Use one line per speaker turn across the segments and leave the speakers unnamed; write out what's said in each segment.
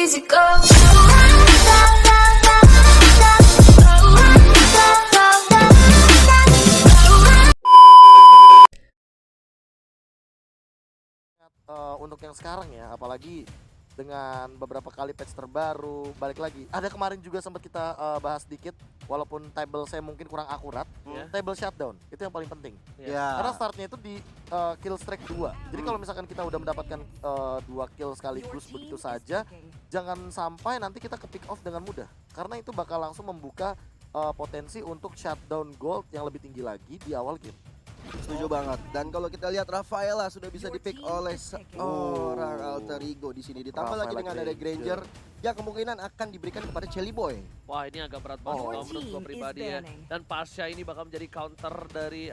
easy go.
Untuk yang sekarang ya, apalagi dengan beberapa kali patch terbaru, balik lagi. Ada kemarin juga sempat kita bahas dikit, walaupun table saya mungkin kurang akurat. Table shutdown itu yang paling penting. Karena startnya itu di kill streak 2. Jadi kalau misalkan kita udah mendapatkan 2 kill sekaligus begitu saja, jangan sampai nanti kita ke pick off dengan mudah. Karena itu bakal langsung membuka potensi untuk shutdown gold yang lebih tinggi lagi di awal game.
Setuju banget. Dan kalau kita lihat Rafaela sudah bisa dipick oleh seorang alter ego di sini. Ditambah lagi dengan ada Granger yang kemungkinan akan diberikan kepada Chelly Boy.
Wah, ini agak berat banget kalau menurut gua pribadi ya. Dan Pasha ini bakal menjadi counter dari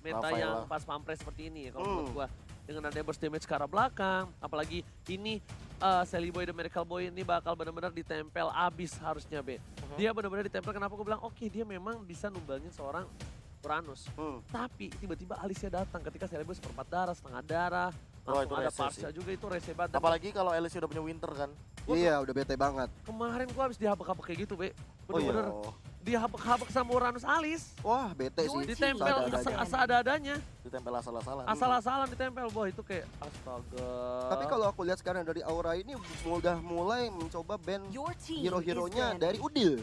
meta yang pas pampres seperti ini ya kalau menurut gua. Dengan ada burst damage ke arah belakang, apalagi ini Chelly Boy dan Miracle Boy ini bakal benar-benar ditempel abis harusnya B. Dia benar-benar ditempel, kenapa gua bilang oke, dia memang bisa numbangin seorang Uranus. Tapi tiba-tiba Alisnya datang ketika Chelly Boy seperempat darah, setengah darah. Langsung ada Pasha juga, itu rese banget.
Apalagi kalau Alice udah punya Winter kan.
Iya, udah bete banget.
Kemarin gua habis dihabek-habek kayak gitu, Be. Bener-bener dihabek-habek sama Uranus Alis.
Wah, bete sih.
Ditempel asal-adanya.
Ditempel asal-asalan.
Asal-asalan ditempel, boh itu kayak astaga.
Tapi kalau aku lihat sekarang dari Aura ini udah mulai mencoba ban hero-heronya dari Udil.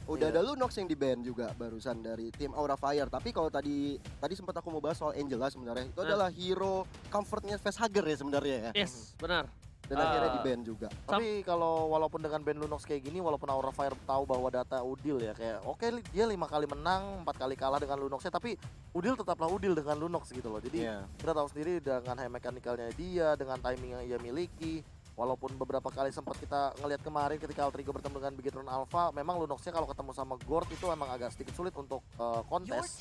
Udah ada Lunox yang di-ban juga barusan dari tim Aura Fire. Tapi kalau tadi sempat aku mau bahas soal Angela sebenarnya. Itu adalah hero comfortnya Facehugger ya sebenarnya ya.
Yes, benar.
Dan akhirnya di-ban juga.
Tapi kalau walaupun dengan ban Lunox kayak gini, walaupun Aura Fire tahu bahwa data Udil ya kayak oke, dia 5 kali menang, 4 kali kalah dengan Lunoxnya, tapi Udil tetaplah Udil dengan Lunox gitu loh. Jadi kita tahu sendiri dengan high mechanical-nya dia, dengan timing yang ia miliki. Walaupun beberapa kali sempat kita ngelihat kemarin ketika Alter Ego bertemu dengan Bigetron Alpha, memang Lunoxnya kalau ketemu sama Gord itu emang agak sedikit sulit untuk kontes.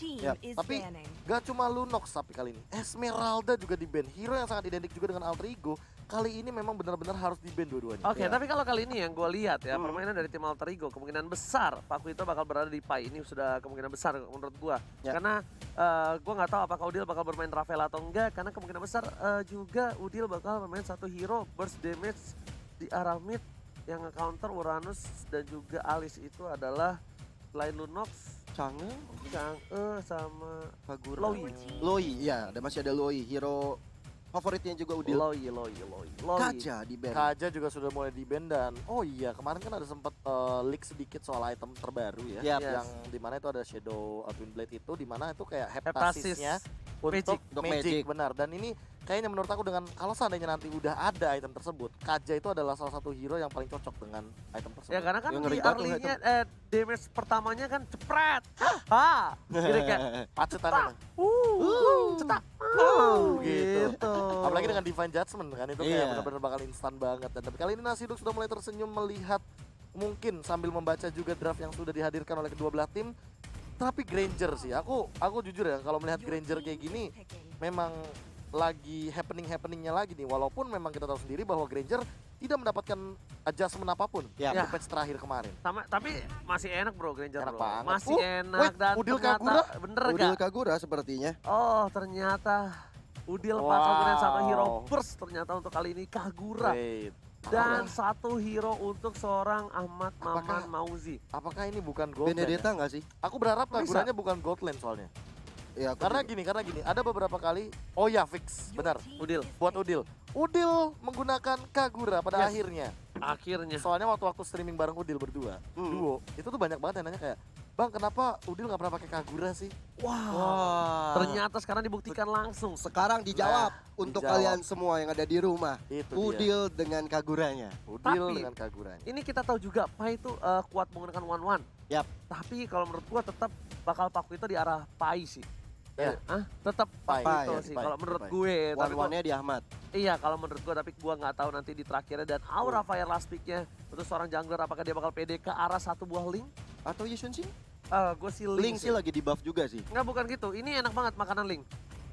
Tapi gak cuma Lunox tapi kali ini, Esmeralda juga di-ban. Hero yang sangat identik juga dengan Alter Ego, kali ini memang benar-benar harus di-ban dua-duanya.
Oke, tapi kalau kali ini yang gue lihat ya, permainan dari tim Alter Ego kemungkinan besar Pakuito bakal berada di PAI. Ini sudah kemungkinan besar menurut gue. Karena gue nggak tahu apakah Udil bakal bermain Rafael atau enggak, karena kemungkinan besar juga Udil bakal bermain satu hero burst damage di arah mid yang nge-counter Uranus dan juga Alice. Itu adalah selain Lunox, Chang'e sama
Kagura. Loi, ya, masih ada Loi, hero favoritnya juga Udil.
Loi.
Kaja di-ban.
Kaja juga sudah mulai di-ban dan oh iya kemarin kan ada sempat leak sedikit soal item terbaru ya. Yang dimana itu ada Shadow Twin Blade itu, dimana itu kayak heptasisnya untuk magic. Benar. Dan ini kayaknya menurut aku dengan kalau seandainya nanti udah ada item tersebut, Kaja itu adalah salah satu hero yang paling cocok dengan item tersebut.
Ya karena kan di early-nya damage pertamanya kan cepret. Gitu kayak
pacetan
cetak.
Gitu. Apalagi dengan Divine Judgment kan itu kayak benar-benar bakal instan banget. Dan tapi kali ini Nasiduk sudah mulai tersenyum melihat mungkin sambil membaca juga draft yang sudah dihadirkan oleh kedua belah tim. Tapi Granger sih, aku jujur ya kalau melihat Granger kayak gini memang lagi happeningnya lagi nih. Walaupun memang kita tahu sendiri bahwa Granger tidak mendapatkan adjustment apapun di patch terakhir kemarin.
Tapi masih enak bro Granger
enak
bro.
banget.
Masih enak dan
Udil Kagura?
Bener
Udil
gak?
Kagura sepertinya.
Oh ternyata Udil bakal dengan satu hero burst ternyata untuk kali ini Kagura. Dan satu hero untuk seorang Ahmad Maman Mauzi.
Apakah ini bukan Goldland?
Benedetta nggak sih?
Aku berharap Kaguranya bukan Goldland soalnya.
Ya,
karena gini, ada beberapa kali, oh ya fix, benar.
Udil.
Buat Udil menggunakan Kagura pada akhirnya. Soalnya waktu streaming bareng Udil berdua, duo, itu tuh banyak banget yang nanya kayak, Bang, kenapa Udil nggak pernah pakai Kagura sih?
Wah. Ternyata sekarang dibuktikan langsung.
Sekarang dijawab untuk kalian semua yang ada di rumah. Udil dengan Kaguranya.
Dengan Kaguranya.
Ini kita tahu juga Pai itu kuat menggunakan one-one. Tapi kalau menurut gua tetap bakal Pakuito di arah Pai sih. Tetap Pakuito sih kalau menurut gue.
One-one-nya di Ahmad.
Iya kalau menurut gua, tapi gua nggak tahu nanti di terakhirnya. Dan Aura Fire last pick-nya untuk seorang jungler apakah dia bakal pede ke arah satu buah link?
Atau Yishun sih?
Gue sih
Link sih lagi di buff juga sih.
Nggak, bukan gitu. Ini enak banget makanan Link.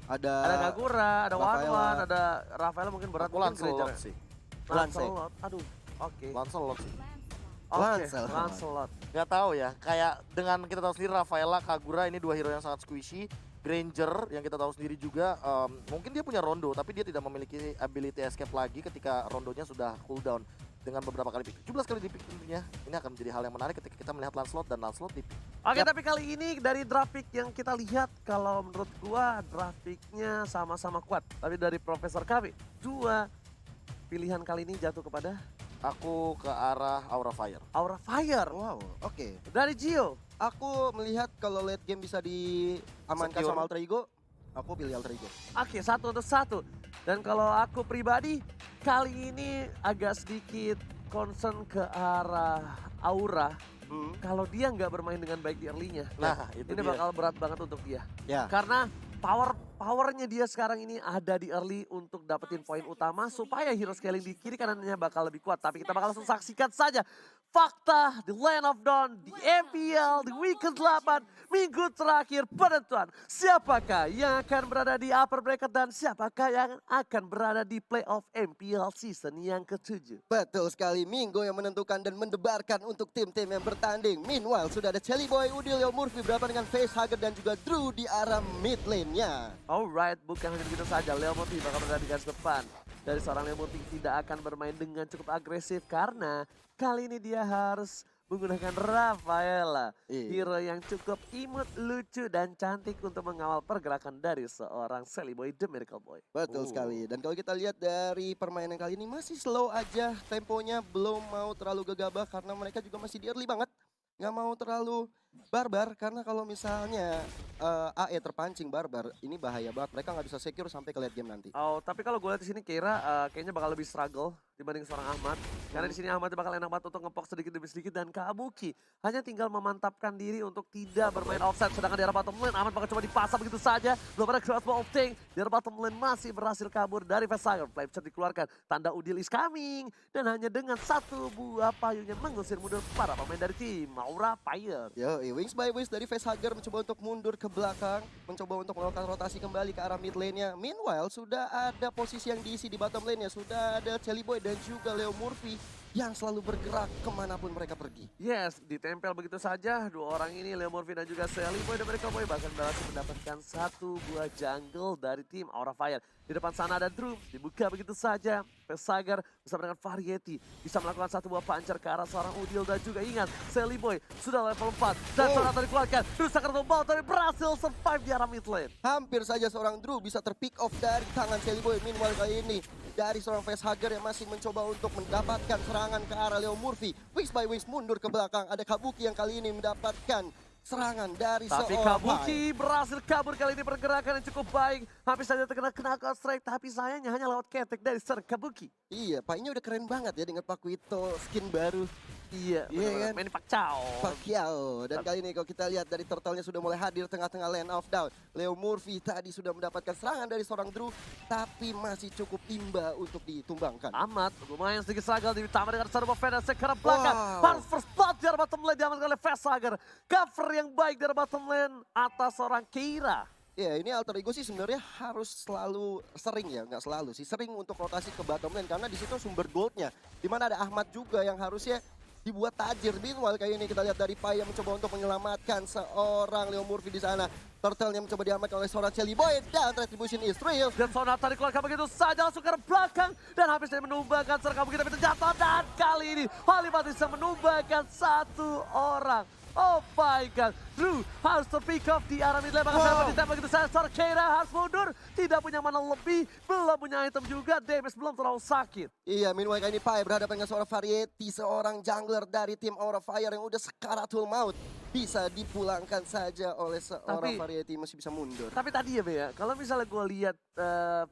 Ada
Kagura, ada One-One, ada Rafael mungkin berat.
Lancelot sih.
Lancelot, aduh. Oke.
Lancelot sih.
Lancelot.
Nggak tahu ya, kayak dengan kita tahu sendiri Rafaela, Kagura ini dua hero yang sangat squishy. Granger yang kita tahu sendiri juga mungkin dia punya rondo tapi dia tidak memiliki ability escape lagi ketika rondonya sudah cooldown. dengan beberapa kali pick, 17 kali di pick tentunya. Ini akan menjadi hal yang menarik ketika kita melihat Lancelot dan Lancelot di pick.
Oke, tapi kali ini dari draft pick yang kita lihat, kalau menurut gua draft picknya sama-sama kuat. Tapi dari Profesor KB, dua pilihan kali ini jatuh kepada?
Aku ke arah Aura Fire.
Aura Fire?
Wow, oke.
Dari Gio?
Aku melihat kalau late game bisa diamankan
Secure.
sama Alter Ego, aku pilih Alter Ego.
Oke, 1-1. Dan kalau aku pribadi, kali ini agak sedikit concern ke arah Aura. Kalau dia nggak bermain dengan baik di early-nya,
Nah, itu
ini
dia.
bakal berat banget untuk dia.
Ya.
Karena powernya dia sekarang ini ada di early untuk dapetin poin utama supaya hero scaling di kiri kanannya bakal lebih kuat. Tapi kita bakal langsung saksikan saja fakta di Land of Dawn, di MPL, di week ke-8, minggu terakhir penentuan. Siapakah yang akan berada di upper bracket dan siapakah yang akan berada di playoff MPL season yang ke-7.
Betul sekali, minggu yang menentukan dan mendebarkan untuk tim-tim yang bertanding. Meanwhile, sudah ada Chelly Boy, Udil, Leo Murphy berhadapan dengan Facehugger dan juga Drew di arah mid lane-nya.
Alright, bukan hanya begitu saja, Leo Murphy bakal berada di garis depan. Dari seorang Leo Murphy tidak akan bermain dengan cukup agresif karena kali ini dia harus menggunakan Rafaela. Hero yang cukup imut, lucu, dan cantik untuk mengawal pergerakan dari seorang Sally Boy, The Miracle Boy.
Betul sekali, dan kalau kita lihat dari permainan kali ini masih slow aja temponya, belum mau terlalu gegabah karena mereka juga masih di early banget. Nggak mau terlalu barbar karena kalau misalnya AE terpancing barbar, ini bahaya banget. Mereka nggak bisa secure sampai ke late game nanti.
Oh, tapi kalau gue lihat di sini kira kayaknya bakal lebih struggle dibanding seorang Ahmad. Karena di sini Ahmad bakal enak banget untuk ngepok sedikit demi sedikit dan Kabuki hanya tinggal memantapkan diri untuk tidak bermain offside. Sedangkan di arah bottom lane Ahmad bakal coba dipasang begitu saja. Belum ada crossbow of Ting. Di arah bottom lane masih berhasil kabur dari Facehugger. Flameshot dikeluarkan. Tanda Udil is coming. Dan hanya dengan satu buah payung yang mengusir mundur para pemain dari tim Aura Fire.
Yo, Wings by Wings dari Facehugger mencoba untuk mundur ke belakang, mencoba untuk melakukan rotasi kembali ke arah mid lane-nya. Meanwhile, sudah ada posisi yang diisi di bottom lane-nya. Sudah ada Chelly Boy dan juga Leo Murphy yang selalu bergerak kemanapun mereka pergi.
Yes, ditempel begitu saja. Dua orang ini, Leo Murphy dan juga Sally Boy dan mereka Boy bahkan berhasil mendapatkan satu buah jungle dari tim Aura Fire. Di depan sana ada Drew, dibuka begitu saja. Facehugger bersama dengan Variety bisa melakukan satu buah puncher ke arah seorang Udil dan juga ingat Sally Boy sudah level 4 dan Sonata dikeluarkan. Drew sangat tumbal tapi berhasil survive di arah mid lane.
Hampir saja seorang Drew bisa terpick off dari tangan Chelly Boy. Meanwhile kali ini dari seorang Facehugger yang masih mencoba untuk mendapatkan serangan ke arah Leo Murphy. Wings by Wings mundur ke belakang. Ada Kabuki yang kali ini mendapatkan serangan dari
tapi
seorang
Kabuki berhasil kabur kali ini, pergerakan yang cukup baik. Hampir saja terkena knockout strike tapi sayangnya hanya lewat ketek dari seorang Kabuki.
Iya, Painya udah keren banget ya dengan Pakuito skin baru.
Iya,
Iya kan?
Manny Pacquiao.
Pacquiao. Dan kali ini kalau kita lihat dari turtle-nya sudah mulai hadir tengah-tengah Land of Dawn. Leo Murphy tadi sudah mendapatkan serangan dari seorang Drew, tapi masih cukup imba untuk ditumbangkan.
Amat, lumayan sedikit struggle ditambah dengan satu buff Fencer ke arah belakang.
Wow.
Harus first blood di arah bottom lane diamankan oleh Facehugger. Cover yang baik dari bottom lane atas seorang Keira.
Ya, ini Alter Ego sih sebenarnya harus selalu sering ya, nggak selalu sih, sering untuk rotasi ke bottom lane karena di situ sumber goldnya. Dimana ada Ahmad juga yang harusnya dibuat tajir. Meanwhile kayak ini kita lihat dari Pai yang mencoba untuk menyelamatkan seorang Leo Murphy di sana. Turtle yang mencoba diamankan oleh seorang Chelly Boy dan retribution is real.
Dan Sonata dikeluarkan begitu saja langsung ke arah belakang. Dan habis dia menumbangkan serang Kabuki tapi terjatuh. Dan kali ini Halimat bisa menumbangkan satu orang. Oh my god, Drew harus terpick off di arah mid lane. Bahkan ditembak begitu saja, seorang Keira harus mundur. Tidak punya mana lebih, belum punya item juga, damage belum terlalu sakit.
Iya, meanwhile kali ini Pai berhadapan dengan seorang Variety, seorang jungler dari tim Aura Fire yang udah sekaratul maut. Bisa dipulangkan saja oleh seorang Variety, masih bisa mundur.
Tapi tadi ya Bea, kalau misalnya gue lihat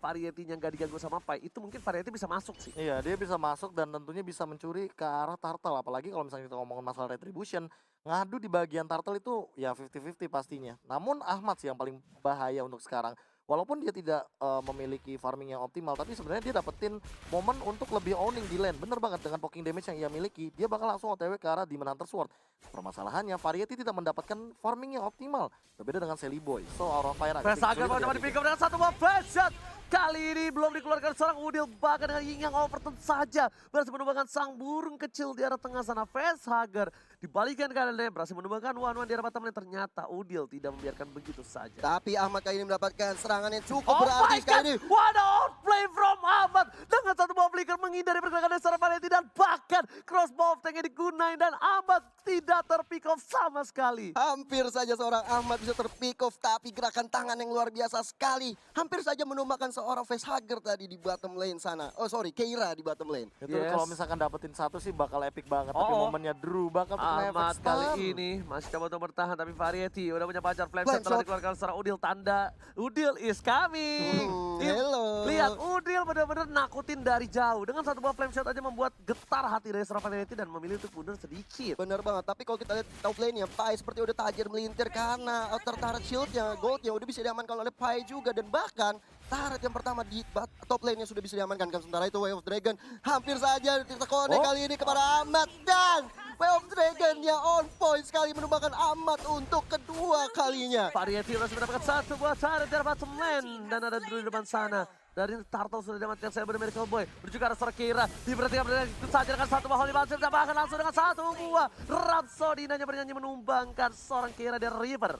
Variety-nya nggak diganggu sama Pai, itu mungkin Variety bisa masuk sih.
Iya, dia bisa masuk dan tentunya bisa mencuri ke arah turtle. Apalagi kalau misalnya kita ngomongin masalah retribution, ngadu di bagian turtle itu ya 50-50 pastinya. Namun Ahmad sih yang paling bahaya untuk sekarang. Walaupun dia tidak memiliki farming yang optimal, tapi sebenarnya dia dapetin momen untuk lebih owning di lane. Bener banget, dengan poking damage yang ia miliki, dia bakal langsung OTW ke arah Demon Hunter Sword. Permasalahannya, Variety tidak mendapatkan farming yang optimal. Berbeda dengan Sally Boy. So, Aura Fire
Facehugger mau coba di pick up dengan satu buah flash shot. Kali ini belum dikeluarkan seorang Udil, bahkan dengan Ying yang overturn saja. Berhasil menumbangkan sang burung kecil di arah tengah sana. Facehugger dibalikan kanan, berhasil menumbangkan one-one di arah bottom lane. Ternyata Udil tidak membiarkan begitu saja.
Tapi Ahmad kali ini mendapatkan serangan tangan yang cukup berarti sekali ini.
What a outplay from Ahmad. Dengan satu buah flicker menghindari pergerakan dari seorang Valenti dan bahkan crossbow tank yang digunain dan Ahmad tidak terpick off sama sekali.
Hampir saja seorang Ahmad bisa terpick off, tapi gerakan tangan yang luar biasa sekali. Hampir saja menumbangkan seorang facehugger tadi di bottom lane sana. Oh sorry, Keira di bottom lane.
Itu kalau misalkan dapetin satu sih bakal epic banget. Tapi momennya Drew bakal kena efek
Ahmad
stun.
kali ini masih coba untuk bertahan, tapi Variety udah punya pacar flame setelah dikeluarkan seorang Udil, tanda Udil is coming.
Hello.
Lihat Udil benar-benar nakutin dari jauh. Dengan satu buah flame shot aja membuat getar hati dari seorang Variety dan memilih untuk mundur sedikit.
Bener banget, tapi kalau kita lihat top lane-nya, Pai seperti udah tajir melintir karena outer turret shield-nya, gold-nya udah bisa diamankan oleh Pai juga. Dan bahkan turret yang pertama di top lane-nya sudah bisa diamankan. Kan sementara itu Way of Dragon hampir saja ditekonek kali ini kepada Ahmad. Dan Way of Dragon-nya on point sekali menumbangkan Ahmad untuk kedua kalinya.
Variety masih mendapatkan satu buah turret dari bottom lane. Dan ada Drew di depan sana. Dari Turtle sudah diamankan saya benar Miracle Boy. Menuju ke arah seorang Keira. Diperhatikan itu saja dengan satu buah Holy Bouncer. Dan bahkan langsung dengan satu buah Rhapsody. Hanya bernyanyi menumbangkan seorang Keira dari Reaper.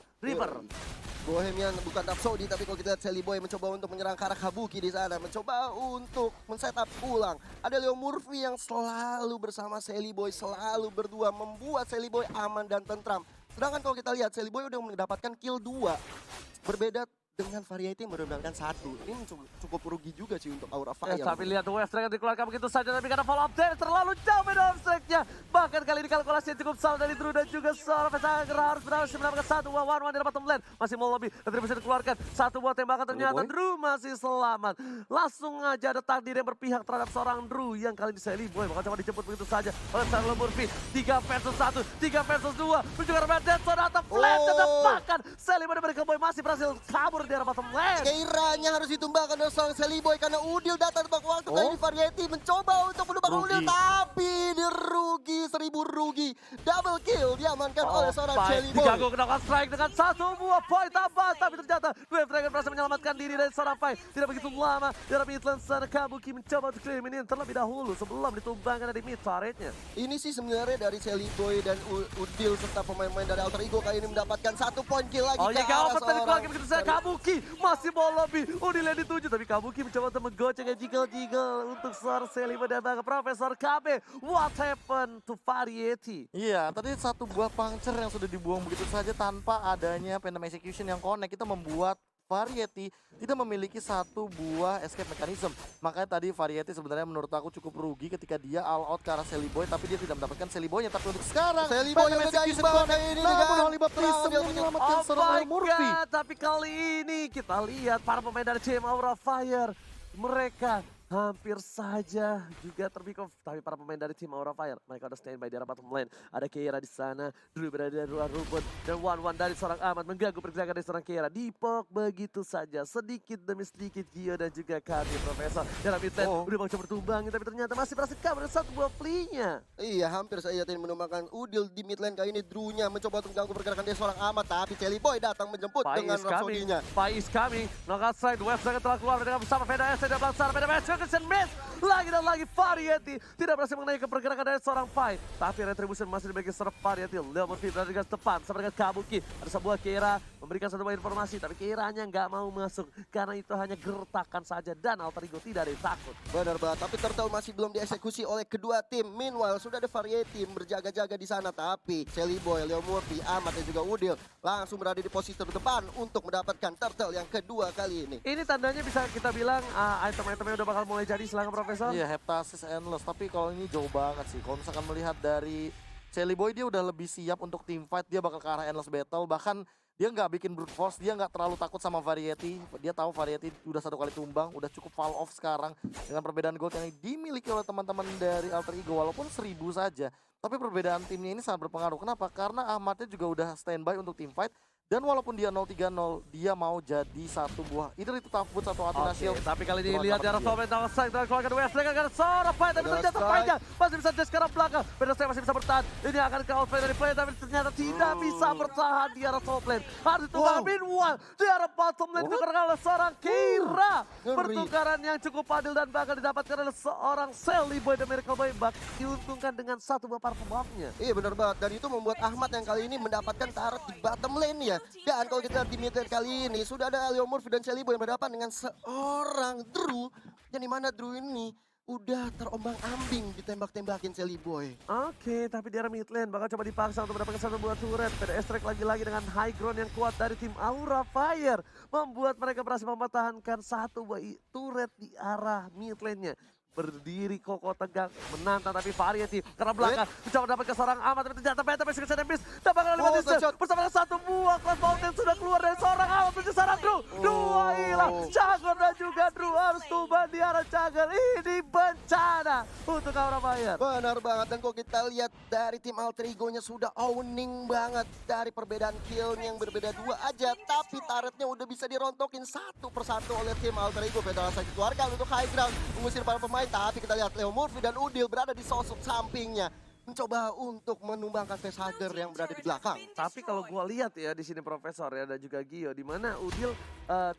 Bohemian bukan Rhapsody, tapi kalau kita lihat Sally Boy mencoba untuk menyerang ke arah Kabuki di sana. Mencoba untuk men-setup ulang. Ada Leo Murphy yang selalu bersama Sally Boy. Selalu berdua membuat Sally Boy aman dan tentram. Sedangkan kalau kita lihat Sally Boy udah mendapatkan kill 2. Berbeda dengan Variety yang mendapatkan 1. Ini cukup rugi juga sih untuk Aura Fire.
Tapi lihat West Dragon dikeluarkan begitu saja, tapi karena follow up damage terlalu jauh beda strike-nya. Bahkan kali ini kalkulasi yang cukup salah dari Drew dan juga seorang Facehugger harus berhasil mendapatkan satu buah one-one di bottom lane. Masih mau lobby, nanti bisa dikeluarkan satu buah tembakan, ternyata Drew masih selamat. Langsung aja ada takdir yang berpihak terhadap seorang Drew yang kali ini Sally Boy bakal coba dijemput begitu saja oleh Charles Murphy. 3 versus 1, 3 versus 2, menuju ke arah Deadson atau flat, dan bahkan Sally Boy dari Boy masih berhasil kabur di arah bottom lane.
Keiranya harus ditumbangkan oleh seorang Sally Boy karena Udil datang tepat waktu. Kali ini Variety mencoba untuk menumbangkan Udil, tapi dirugi, 1000 rugi. Double kill diamankan oleh seorang Sally Boy.
Diganggu kena strike dengan satu buah point tambah, tapi ternyata Wave Dragon berhasil menyelamatkan diri dari seorang Pai. Tidak begitu lama, dari midland sana Kabuki mencoba untuk clear minion terlebih dahulu sebelum ditumbangkan dari mid turretnya.
Ini sih sebenarnya dari Sally Boy dan Udil serta pemain-pemain dari Alter Ego kali ini mendapatkan 1 point kill lagi ke arah seorang
begitu saja Kabuki masih mau lebih. Udil yang dituju, tapi Kabuki mencoba untuk menggocek jiggle-jiggle untuk seorang Sally Boy dan ke Profesor KB. What happened to Variety?
Iya, tadi satu buah puncture yang sudah dibuang begitu saja tanpa adanya Phantom Execution yang connect. Itu membuat Variety tidak memiliki satu buah escape mechanism. Makanya tadi Variety sebenarnya menurut aku cukup rugi ketika dia all out ke arah Sally Boy, tapi dia tidak mendapatkan Sally Boy-nya. Tapi untuk sekarang
Sally Boy yang udah ini
namun Hollywood Prism yang menyelamatkan seorang Murphy.
Tapi kali ini kita lihat para pemain dari tim Aura Fire, mereka hampir saja juga terpick off, tapi para pemain dari tim Aura Fire mereka udah standby di arah bottom lane. Ada Keira di sana, Drew berada di luar rumput, dan one-one dari seorang Ahmad mengganggu pergerakan dari seorang Keira. Dipok begitu saja, sedikit demi sedikit Gio dan juga Kami Profesor. Dalam midlane udah mau coba bertumbang, tapi ternyata masih berhasil kabur dengan satu buah flea-nya.
Iya, hampir saja tadi menumbangkan Udil di mid lane. Kali ini Drew-nya mencoba untuk mengganggu pergerakan dari seorang Ahmad, tapi Sally Boy datang menjemput dengan Rhapsody-nya.
Pai is coming, knockout strike, West Dragon telah keluar dengan bersama Veda S, dan belakang Veda S, Christian Miss. Lagi dan lagi Variety tidak berhasil mengenai pergerakan dari seorang Pai, tapi Retribution masih dibagi seorang Variety. Leo Murphy berada di garis depan sama dengan Kabuki. Ada sebuah Keira memberikan satu buah informasi, tapi Keiranya nggak mau masuk karena itu hanya gertakan saja dan Alter Ego tidak ada yang takut.
Benar banget, tapi Turtle masih belum dieksekusi oleh kedua tim. Meanwhile sudah ada Variety berjaga-jaga di sana, tapi Sally Boy, Leo Murphy, Ahmad dan juga Udil langsung berada di posisi terdepan untuk mendapatkan Turtle yang kedua kali ini.
Ini tandanya bisa kita bilang item-itemnya udah bakal mulai jadi silakan Profesor.
Iya, Heptasis Endless, tapi kalau ini jauh banget sih. Kalau misalkan melihat dari Sally Boy, dia udah lebih siap untuk team fight, dia bakal ke arah Endless Battle. Bahkan dia nggak bikin brute force, dia nggak terlalu takut sama Variety. Dia tahu Variety udah satu kali tumbang, udah cukup fall off sekarang. Dengan perbedaan gold yang dimiliki oleh teman-teman dari Alter Ego, walaupun 1000 saja. Tapi perbedaan timnya ini sangat berpengaruh. Kenapa? Karena Ahmadnya juga udah standby untuk team fight. Dan walaupun dia 0-3-0, dia mau jadi satu buah. Either itu tough boot atau Athena Shield.
Tapi kali ini lihat di arah top lane, strike dan keluarkan West Dragon karena seorang fight, tapi ternyata panjang. Masih bisa just ke arah belakang. Beda strike masih bisa bertahan. Ini akan ke outplay dari play, tapi ternyata tidak bisa bertahan di arah top lane. Harus ditumbang. Meanwhile, di arah bottom lane ditukarkan oleh seorang Keira. Pertukaran yang cukup adil dan bakal didapatkan oleh seorang Sally Boy dan Miracle Boy. Diuntungkan dengan satu buah power buff-nya.
Iya benar banget, dan itu membuat Ahmad yang kali ini mendapatkan turret di bottom lane ya. Dan kalau kita lihat di mid lane kali ini, sudah ada Leo Murphy dan Shelly Boy yang berhadapan dengan seorang Drew. Yang dimana Drew ini udah terombang-ambing ditembak-tembakin Shelly Boy.
Oke, tapi di arah mid lane bakal coba dipaksa untuk mendapatkan satu buah turret. PDS Strike lagi-lagi dengan high ground yang kuat dari tim Aura Fire. Membuat mereka berhasil mempertahankan satu buah turret di arah mid lane-nya. Berdiri kokoh tegak menantang tapi Variety karena belakang mencoba mendapatkan seorang amat tapi ternyata Penta masih kesan miss dapatkan oleh Batista bersama dengan satu buah Cross Mountain sudah keluar dari seorang amat menuju seorang Drew. Dua hilang, Jagger dan juga Drew harus tumbang di arah Jagger. Ini bencana untuk Aura Fire.
Benar banget, dan kok kita lihat dari tim Alter Ego-nya sudah owning banget dari perbedaan kill-nya yang berbeda 2 aja, tapi turretnya udah bisa dirontokin satu persatu oleh tim Alter Ego. Federasi dikeluarkan untuk high ground mengusir para pemain. Tapi kita lihat Leo Murphy dan Udil berada di sosok sampingnya, mencoba untuk menumbangkan facehugger yang berada di belakang.
Tapi kalau gua lihat ya di sini Profesor ya dan juga Gio, di mana Udil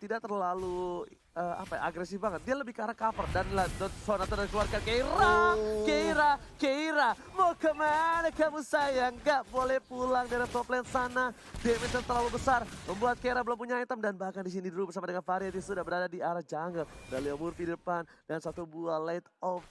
tidak terlalu agresif banget. Dia lebih ke arah cover dan Sonata dan keluarga Keira, mau kemana kamu sayang? Gak boleh pulang dari top lane sana. Damage yang terlalu besar membuat Keira belum punya item, dan bahkan di sini Drew bersama dengan Variety sudah berada di arah jungle. Dan Leo Murphy di depan dan satu buah light off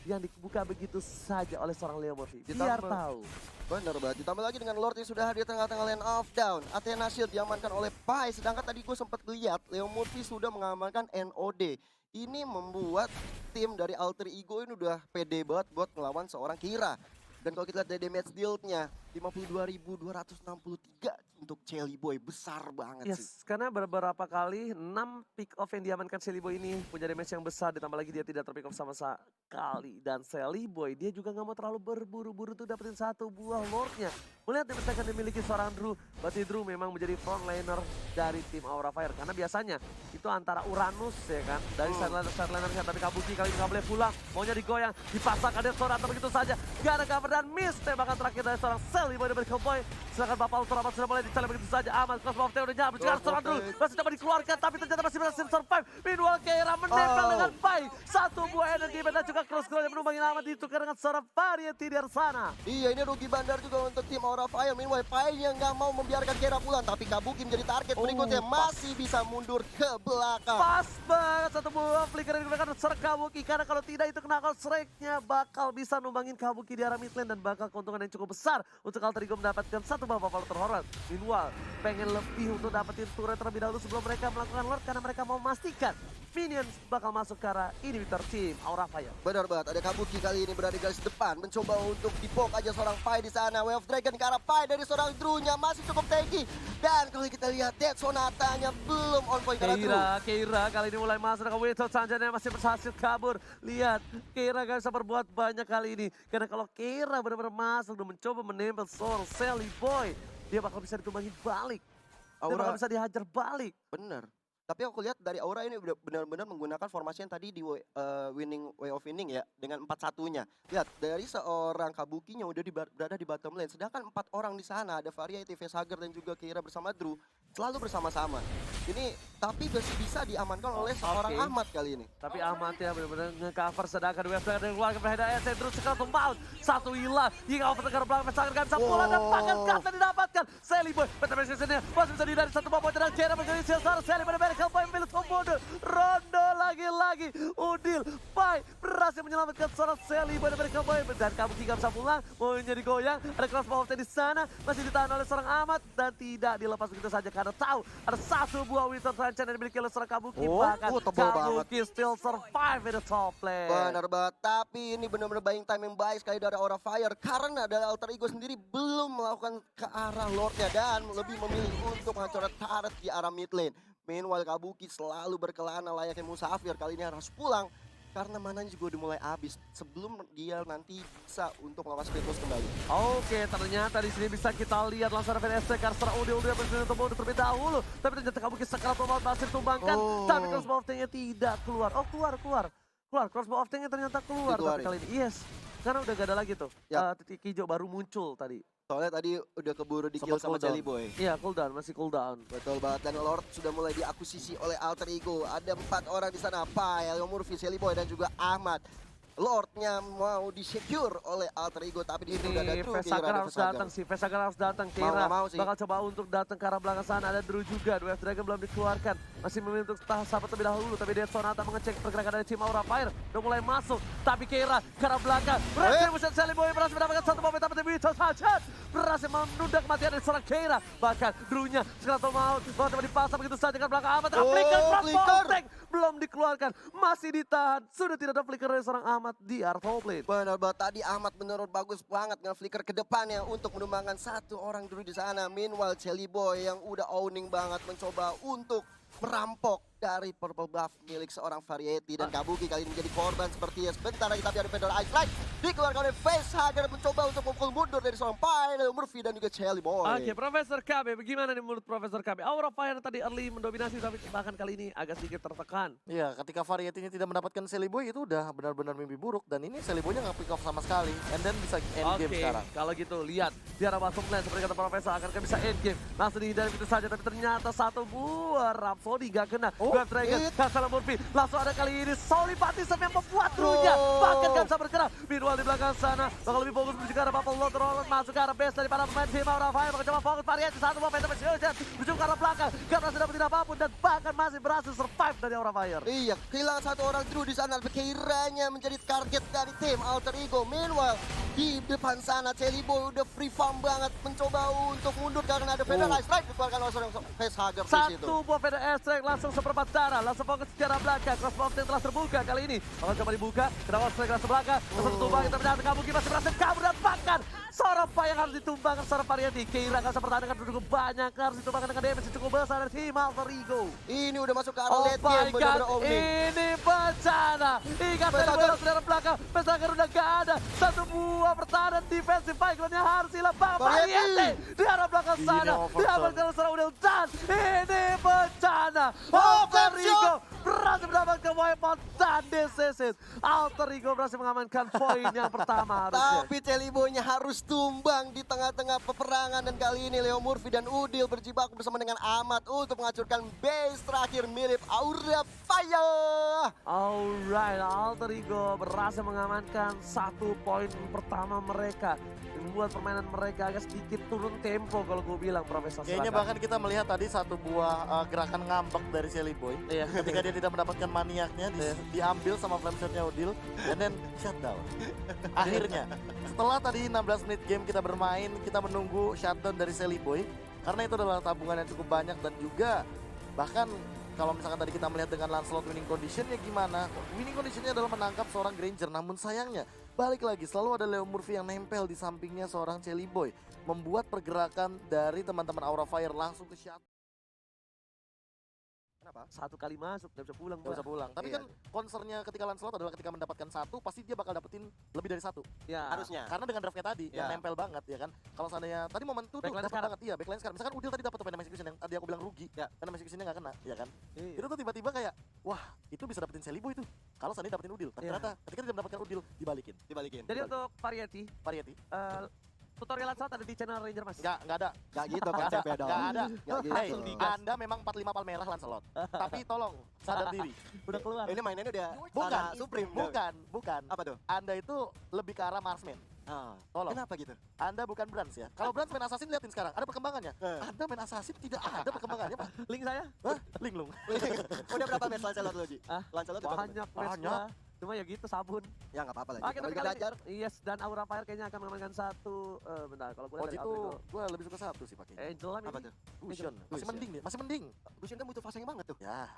yang dibuka begitu saja oleh seorang Leo Murphy. Biar tahu.
Bener banget, ditambah lagi dengan Lord yang sudah hadir di tengah-tengah lane off down. Athena Shield diamankan oleh Pai, sedangkan tadi gue sempat lihat Leo Murphy sudah mengamankan NOD. Ini membuat tim dari Alter Ego ini udah pede banget buat ngelawan seorang Keira. Dan kalau kita lihat dari damage deal-nya, 52.263 untuk Shelly Boy, besar banget sih.
Karena beberapa kali 6 pick off yang diamankan Shelly Boy ini punya damage yang besar, ditambah lagi dia tidak terpick off sama sekali. Dan Shelly Boy dia juga nggak mau terlalu berburu-buru untuk dapetin satu buah Lordnya. Melihat damage yang dimiliki seorang Drew, berarti Drew memang menjadi frontliner dari tim Aura Fire. Karena biasanya itu antara Uranus ya kan, dari sideliner, tapi Kabuki kali ini nggak boleh pulang, maunya digoyang, dipasangkan dia seorang atau begitu saja. Gak ada cover dan miss tembakan terakhir dari seorang Shelly Boy dari Cowboy. Silakan Bapak Ultra Amat sudah mulai dicari begitu saja. Amat Cross Mountain udah nyampe juga seorang Drew, masih coba dikeluarkan tapi ternyata masih berhasil survive. Meanwhile Keira menempel dengan Pai, satu buah energi dan juga cross ground yang menumbangin Amat ditukar dengan seorang Variety di sana.
Iya, ini rugi bandar juga untuk tim Aura Fire. Meanwhile Pai yang nggak mau membiarkan Keira pulang, tapi Kabuki menjadi target berikutnya, masih bisa mundur ke belakang.
Pas banget satu buah flicker yang digunakan seorang Kabuki, karena kalau tidak itu knuckle strike-nya bakal bisa numbangin Kabuki di arah mid lane dan bakal keuntungan yang cukup besar untuk Alter Ego mendapatkan satu buah Valor terhormat. Meanwhile pengen lebih untuk dapetin turret terlebih dahulu sebelum mereka melakukan Lord, karena mereka mau memastikan minions bakal masuk ke arah inhibitor tim Aura Fire.
Benar banget, ada Kabuki kali ini berada di garis depan, mencoba untuk dipok aja seorang Pai di sana. Wave of Dragon ke arah Pai dari seorang Drew-nya masih cukup tanky. Dan kalau kita lihat Dead Sonatanya belum on point karena Drew.
Keira kali ini mulai masuk dengan Wito Sanjana masih berhasil kabur. Lihat, Keira gak bisa berbuat banyak kali ini. Karena kalau Keira benar-benar masuk dan mencoba menempel seorang Shelly Boy, dia bakal bisa ditumbangin balik. Dia bakal bisa dihajar balik.
Bener. Tapi aku lihat dari Aura ini udah benar-benar menggunakan formasi yang tadi di way of winning ya, dengan 4-1-nya. Lihat, dari seorang Kabukinya udah berada di bottom lane, sedangkan 4 orang di sana, ada Variety, Facehugger dan juga Keira bersama Drew, selalu bersama-sama. Ini tapi masih bisa diamankan oleh seorang Ahmad kali ini.
Tapi Ahmad ya benar-benar nge-cover, sedangkan Wave dari keluarga Perhidayat, Drew sekarang tumbang, satu hilang, hingga over ke belakang, Facehugger gak bisa pulang dan pakai kata didapatkan. Shelly Boy, penetrasinya masih bisa dihindari satu bawah dan Keira menjadi seorang Shelly Boy. Kelvin milik Komodo, Rondo lagi-lagi, Udil, Pai berhasil menyelamatkan seorang Shelly Boy dari Kelvin, dan Kabuki gak bisa pulang, mau jadi goyang, ada cross bawah di sana, masih ditahan oleh seorang Ahmad dan tidak dilepas begitu saja karena tahu ada satu buah Winter Sunshine yang dimiliki oleh seorang Kabuki, bahkan Kabuki still survive in the top lane.
Benar banget, tapi ini benar-benar buying time yang baik sekali dari Aura Fire karena dari Alter Ego sendiri belum melakukan ke arah Lordnya dan lebih memilih untuk menghancurkan turret di arah mid lane. Meanwhile Kabuki selalu berkelana layaknya musafir, kali ini harus pulang karena mananya juga udah mulai habis sebelum dia nanti bisa untuk melawan Spiritus kembali.
Oke, ternyata di sini bisa kita lihat langsung VNSC karena Udil berhasil untuk terlebih dahulu, tapi ternyata Kabuki sekarang berhasil tumbangkan, tapi crossbow of Tank-nya tidak keluar. Oh, keluar, crossbow of Tank-nya ternyata keluar tapi kali ini. Yes, karena udah gak ada lagi tuh. Titik hijau baru muncul tadi.
Soalnya tadi udah keburu di kill sama Shelly Boy.
Iya, cooldown, masih cooldown.
Betul banget, dan Lord sudah mulai diakuisisi oleh Alter Ego. Ada 4 orang di sana, Pai, Leo Murphy, Shelly Boy dan juga Ahmad. Lordnya mau di-secure oleh Alter Ego, tapi di situ udah ada
Ini
Drew.
Vesagar harus datang sih, Vesagar harus datang. Kira bakal coba untuk datang ke arah belakang sana. Ada Drew juga, Dwarf Dragon belum dikeluarkan. Masih memilih untuk sahabat terlebih dahulu, tapi Dead Sonata mengecek pergerakan dari tim Aura Fire. Udah mulai masuk, tapi Kira ke arah belakang. Berhasil Musyad Seliboy berhasil mendapatkan satu momen, tapi itu saja berhasil menunda kematian dari seorang Kira. Bahkan Drew-nya sekarang mau coba dipasang begitu saja ke belakang Ahmad. Flicker belum dikeluarkan, masih ditahan. Sudah tidak ada flicker dari seorang Ahmad di Arthur Blade.
Benar banget, tadi Ahmad benar bagus banget nge-flicker ke depannya untuk menumbangkan satu orang dulu di sana. Meanwhile, Celiboy yang udah owning banget mencoba untuk merampok dari purple buff milik seorang Variety, dan Kabuki kali ini menjadi korban sepertinya. Sebentar lagi tapi ada Vendor Ice Light dikeluarkan oleh Facehugger mencoba untuk memukul mundur dari seorang Pyro, Murphy dan juga Celiboy.
Oke, Profesor KB, bagaimana nih menurut Profesor KB? Aura Fire tadi early mendominasi, tapi bahkan kali ini agak sedikit tertekan.
Iya, ketika Variety-nya tidak mendapatkan Celiboy itu udah benar-benar mimpi buruk, dan ini Celiboy-nya nggak pick off sama sekali, and then bisa end game sekarang.
Kalau gitu lihat di arah masuk lane seperti kata Profesor, akankah bisa end game? Langsung dihindari itu saja, tapi ternyata satu buah Rhapsody gak kena. Dwarf Dragon, Kasala Murphy, langsung ada kali ini Soli Batism yang membuat Drew-nya bahkan gak bisa bergerak. Meanwhile di belakang sana bakal lebih fokus menuju ke arah Bubble Lord Roland, masuk ke arah base dari para pemain tim Aura Fire, bakal coba fokus Variety satu momen, tapi menuju ke arah belakang, gak berhasil dapetin apapun dan bahkan masih berhasil survive dari Aura Fire.
Iya, kehilangan satu orang Drew di sana, kiranya menjadi target dari tim Alter Ego. Meanwhile, di depan sana Celiboy udah free farm banget mencoba untuk mundur karena ada Vendor Ice Strike dikeluarkan oleh seorang Facehugger di situ.
Satu buah Vendor Ice Strike langsung seperempat darah, langsung fokus ke arah belakang. Crossbow yang telah terbuka kali ini. Bakal coba dibuka, kena Ice Strike langsung belakang. Langsung tumbang, tapi ternyata Kabuki masih berhasil kabur dan bahkan seorang yang harus ditumbangkan seorang Variety. Kira gak bisa pertahankan cukup banyak, harus ditumbangkan dengan damage cukup besar dari tim Alter Ego.
Ini udah masuk ke arah late game, bener-bener owning.
Ini bencana. Ingat dari bola belakang, Facehugger udah gak ada. Satu buah pertahanan defensif backline-nya harus hilang. Variety di arah belakang sana, di arah belakang sana udah dan ini bencana. Alter Ego berhasil mendapatkan wipeout dan DCS. Alter Ego berhasil mengamankan poin yang pertama harusnya.
Tapi Celiboy-nya harus tumbang di tengah-tengah peperangan, dan kali ini Leo Murphy dan Udil berjibaku bersama dengan Ahmad untuk menghancurkan base terakhir mirip Aura Fire.
Alright, Alter Ego berhasil mengamankan satu poin pertama mereka. Membuat permainan mereka agak sedikit turun tempo kalau gue bilang, Profesor.
Kayaknya bahkan kita melihat tadi satu buah gerakan ngambek dari Celiboy.
Iya.
Ketika dia tidak mendapatkan maniaknya, diambil sama flame shot-nya Udil, and then shutdown. Akhirnya, setelah tadi 16 menit game kita bermain, kita menunggu shutdown dari Celiboy. Karena itu adalah tabungan yang cukup banyak, dan juga bahkan kalau misalkan tadi kita melihat dengan Lancelot winning condition-nya gimana? Winning condition-nya adalah menangkap seorang Granger, namun sayangnya balik lagi selalu ada Leo Murphy yang nempel di sampingnya seorang Celiboy, membuat pergerakan dari teman-teman Aura Fire langsung ke shot.
Kenapa?
Satu kali masuk, gak bisa pulang.
Gak bisa pulang. Tapi kan concernnya ketika Lancelot adalah ketika mendapatkan satu, pasti dia bakal dapetin lebih dari satu.
Ya.
Harusnya.
Karena dengan draftnya tadi, yang nempel banget ya kan. Kalau seandainya, tadi momen itu tuh dapat banget, iya backline sekarang. Misalkan Udil tadi dapat tuh Venom Execution yang tadi aku bilang rugi, Venom Execution-nya gak kena, ya kan. Itu tuh tiba-tiba kayak, wah itu bisa dapetin Celiboy itu. Kalau seandainya dapetin Udil, ternyata ketika dia mendapatkan Udil, dibalikin.
Jadi untuk Variety, tutorial Lancelot ada di channel Ranger, Mas?
Nggak ada.
Gak gitu konsepnya dong.
Nggak ada.
Gak gitu.
Hey, Anda memang 45 Palmerah Lancelot. Tapi tolong, sadar diri.
Udah keluar.
Ini mainannya udah
Bukan,
Supreme.
bukan.
Apa tuh?
Anda itu lebih ke arah Marksman. Tolong.
Kenapa gitu?
Anda bukan Brans ya. Kalau Brans main Assassin, liatin sekarang. Ada perkembangannya. Anda main Assassin tidak ada perkembangannya, Pak.
Link saya?
Hah? Link lu.
Udah berapa match Lancelot lo, Ji? Lancelot udah berapa match?
Banyak match gua. Cuma ya gitu sabun.
Ya nggak apa-apa lagi.
Oke, tapi
Kalau belajar.
Yes, dan Aura Fire kayaknya akan mengamankan satu. Bentar, kalau gue
Waktu itu gue lebih suka satu sih pakai.
Angel lah
Apa
ini.
tuh?
Gusion. Masih mending dia, masih mending.
Gusion kan butuh fasing banget tuh.
Ya,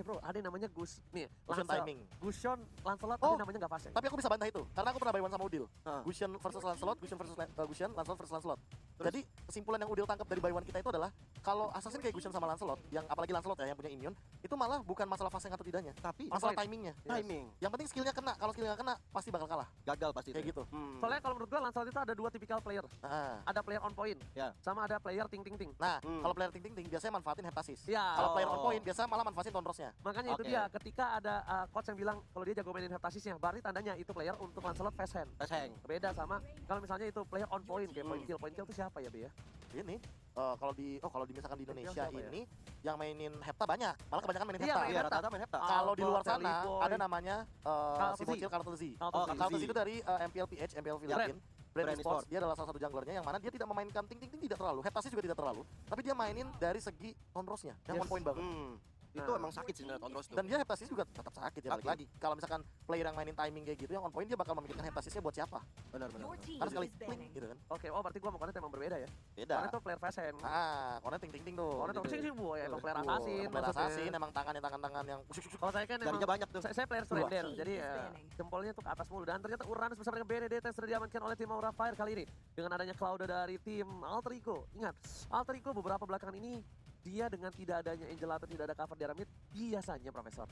Bro, ada yang namanya Gus. Nih,
Gusion timing.
Gusion, Lancelot,
Oh.
tapi namanya nggak fashion.
Tapi aku bisa bantah itu, karena aku pernah buy one sama Udil.
Ah.
Gusion versus Lancelot, Gusion versus Gusion, Lancelot versus Lancelot. Jadi kesimpulan yang Udil tangkap dari buy one kita itu adalah kalau Assassin kayak Gusion sama Lancelot, yang apalagi Lancelot ya yang punya immune, itu malah bukan masalah fasing atau tidaknya,
Tapi
masalah timingnya.
timing.
Yang penting skillnya kena, kalau skillnya nggak kena pasti bakal kalah.
Gagal pasti
Kayak
itu.
gitu.
Soalnya kalau menurut gue Lancelot itu ada dua tipikal player.
Nah,
Ada player on point,
Ya.
sama ada player ting-ting-ting.
nah kalau player ting biasanya manfaatin heptasis.
Ya.
Kalau player on point biasa malah manfaatin tonrosnya.
Makanya itu
Oke.
dia, ketika ada coach yang bilang kalau dia jago mainin heptasisnya, berarti tandanya itu player untuk Lancelot fast hand.
Fasing.
Beda sama kalau misalnya itu player on point, kayak point kill itu siapa ya, Be ya?
ini kalau misalkan di Indonesia
apa ya?
ini yang mainin Hepta banyak, malah kebanyakan mainin
Iya,
Hepta.
main
Iya, rata-rata main Hepta.
Kalau di luar sana
Boy.
ada namanya si
Carlton
bocil Carlton Z.
Carlton
Z itu dari MPL PH, MPL Philippines. Brand Esports, dia adalah salah satu junglernya yang mana dia tidak memainkan ting tidak terlalu, Heptasnya juga tidak terlalu, tapi dia mainin dari segi control-nya yang on point banget.
Itu emang sakit sih sebenarnya Tondros tuh.
Dan dia heptasis juga tetap sakit ya, balik lagi. Kalau misalkan player yang mainin timing kayak gitu yang on point, dia bakal memikirkan heptasisnya buat siapa.
Benar.
Karena sekali klik gitu kan.
Oke, berarti gua sama Konet emang berbeda ya?
Beda.
Konet tuh player fashion.
Konet ting tuh.
Konet tuh sing bu ya, emang player assassin.
Player assassin, emang tangan yang
Kalau saya kan emang
Jarinya banyak tuh.
Saya player surrender, jadi jempolnya tuh ke atas mulu. Dan ternyata Uranus bersama dengan Benedetta yang sudah diamankan oleh tim Aura Fire kali ini. Dengan adanya Cloud dari tim Alter Ego. Ingat, Alter Ego beberapa belakangan ini dia dengan tidak adanya Angel atau tidak ada cover di arah mid, biasanya Profesor.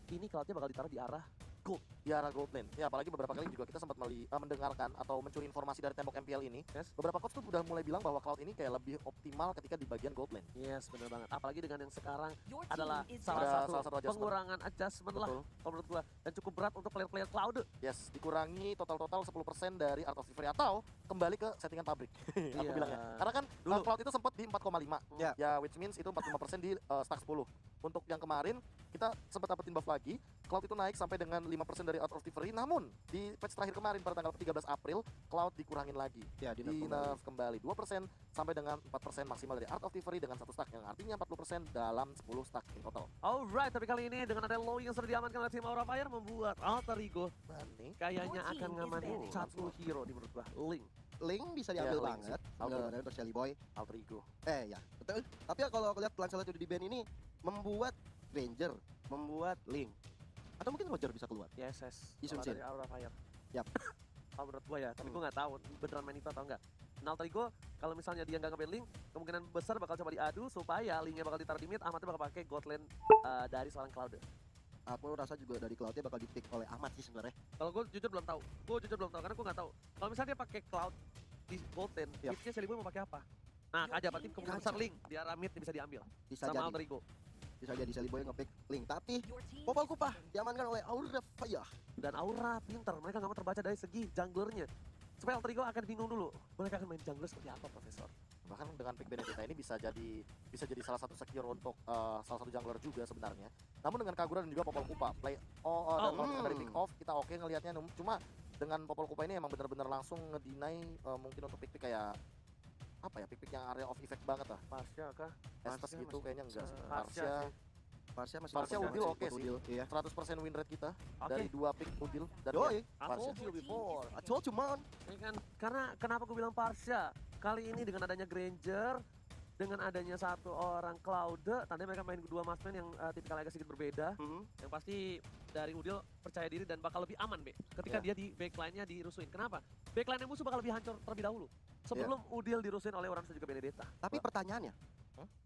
Ini Cloudnya bakal ditaruh di arah gold.
Di arah gold lane. Ya apalagi beberapa kali juga kita sempat mendengarkan atau mencuri informasi dari tembok MPL ini.
Yes.
Beberapa coach tuh udah mulai bilang bahwa Cloud ini kayak lebih optimal ketika di bagian gold lane.
Yes, benar banget. Apalagi dengan yang sekarang adalah
salah
salah
satu
satu pengurangan adjustment lah kalau menurut gua. Dan cukup berat untuk player-player Cloud.
Yes, dikurangi total 10% dari Art of Victory atau kembali ke settingan pabrik. Aku bilangnya. Karena kan Cloud itu sempat di 4,5. Ya, which means itu 45% di stack 10. Untuk yang kemarin kita sempat dapetin buff lagi. Cloud itu naik sampai dengan 5% dari Art of Victory. Namun di patch terakhir kemarin pada tanggal 13 April, Cloud dikurangin lagi.
Ya,
di nerf kembali 2% sampai dengan 4% maksimal dari Art of Victory dengan satu stack, yang artinya 40% dalam 10 stack in total.
Alright, tapi kali ini dengan ada low yang sudah diamankan oleh tim Aura Fire membuat Alter Ego kayaknya akan ngamanin satu hero di menurut gua,
Link bisa diambil
Link
banget.
Alter
Untuk Shelly Boy.
Alter Ego.
Ya, betul. Tapi ya kalau aku lihat Lancelot udah di ban ini membuat Ranger, membuat Link. Atau mungkin Roger bisa keluar.
Yes.
Isun
Kalau dari Aura Fire.
Yap.
Kalau menurut gua ya, tapi gua nggak tahu beneran main itu atau enggak. Nah, Alter Ego kalau misalnya dia nggak nge-ban Link, kemungkinan besar bakal coba diadu supaya Linknya bakal ditaruh di mid, Ahmadnya bakal pakai God Lane dari seorang Cloud.
Aku rasa juga dari Cloudnya bakal di-pick oleh Ahmad sih sebenarnya.
Kalau gue jujur belum tahu. Karena gue nggak tahu. Kalau misalnya dia pakai Cloud di Gold Lane, pitch-nya Shelly Boy mau pakai apa? Nah, aja berarti kemungkinan besar Link di arah mid bisa diambil.
Bisa
sama
jadi.
Alter Ego.
Bisa jadi Shelly Boy nge-pick Link, tapi Popol Kupah diamankan oleh Aura Fire.
Dan Aura pinter, mereka nggak mau terbaca dari segi junglernya. Supaya Alter Ego akan bingung dulu, mereka akan main jungler seperti apa, Profesor?
Bahkan dengan pick Benedetta ini bisa jadi salah satu secure untuk salah satu jungler juga sebenarnya. Namun dengan Kagura dan juga Popol Kupa dan kalau misalkan dari pick off kita oke ngelihatnya, cuma dengan Popol Kupa ini emang benar-benar langsung ngedinai mungkin untuk pick kayak apa ya, pick yang area of effect banget lah.
Parsia kah?
Estes gitu kayaknya enggak sih.
Parsia
Udil oke sih.
Iya.
100% win rate kita dari 2 pick Udil dan
Yoi.
I told you before.
I told you, man.
Ya kan? Karena kenapa gue bilang Parsia? Kali ini dengan adanya Granger, dengan adanya satu orang Cloud, tandanya mereka main dua marksman yang tipikal agak sedikit berbeda. Yang pasti dari Udil percaya diri dan bakal lebih aman, Be. Ketika dia di backline-nya dirusuin. Kenapa? Backline-nya musuh bakal lebih hancur terlebih dahulu. Sebelum Udil dirusuin oleh Uranus dan juga Benedetta.
Tapi pertanyaannya,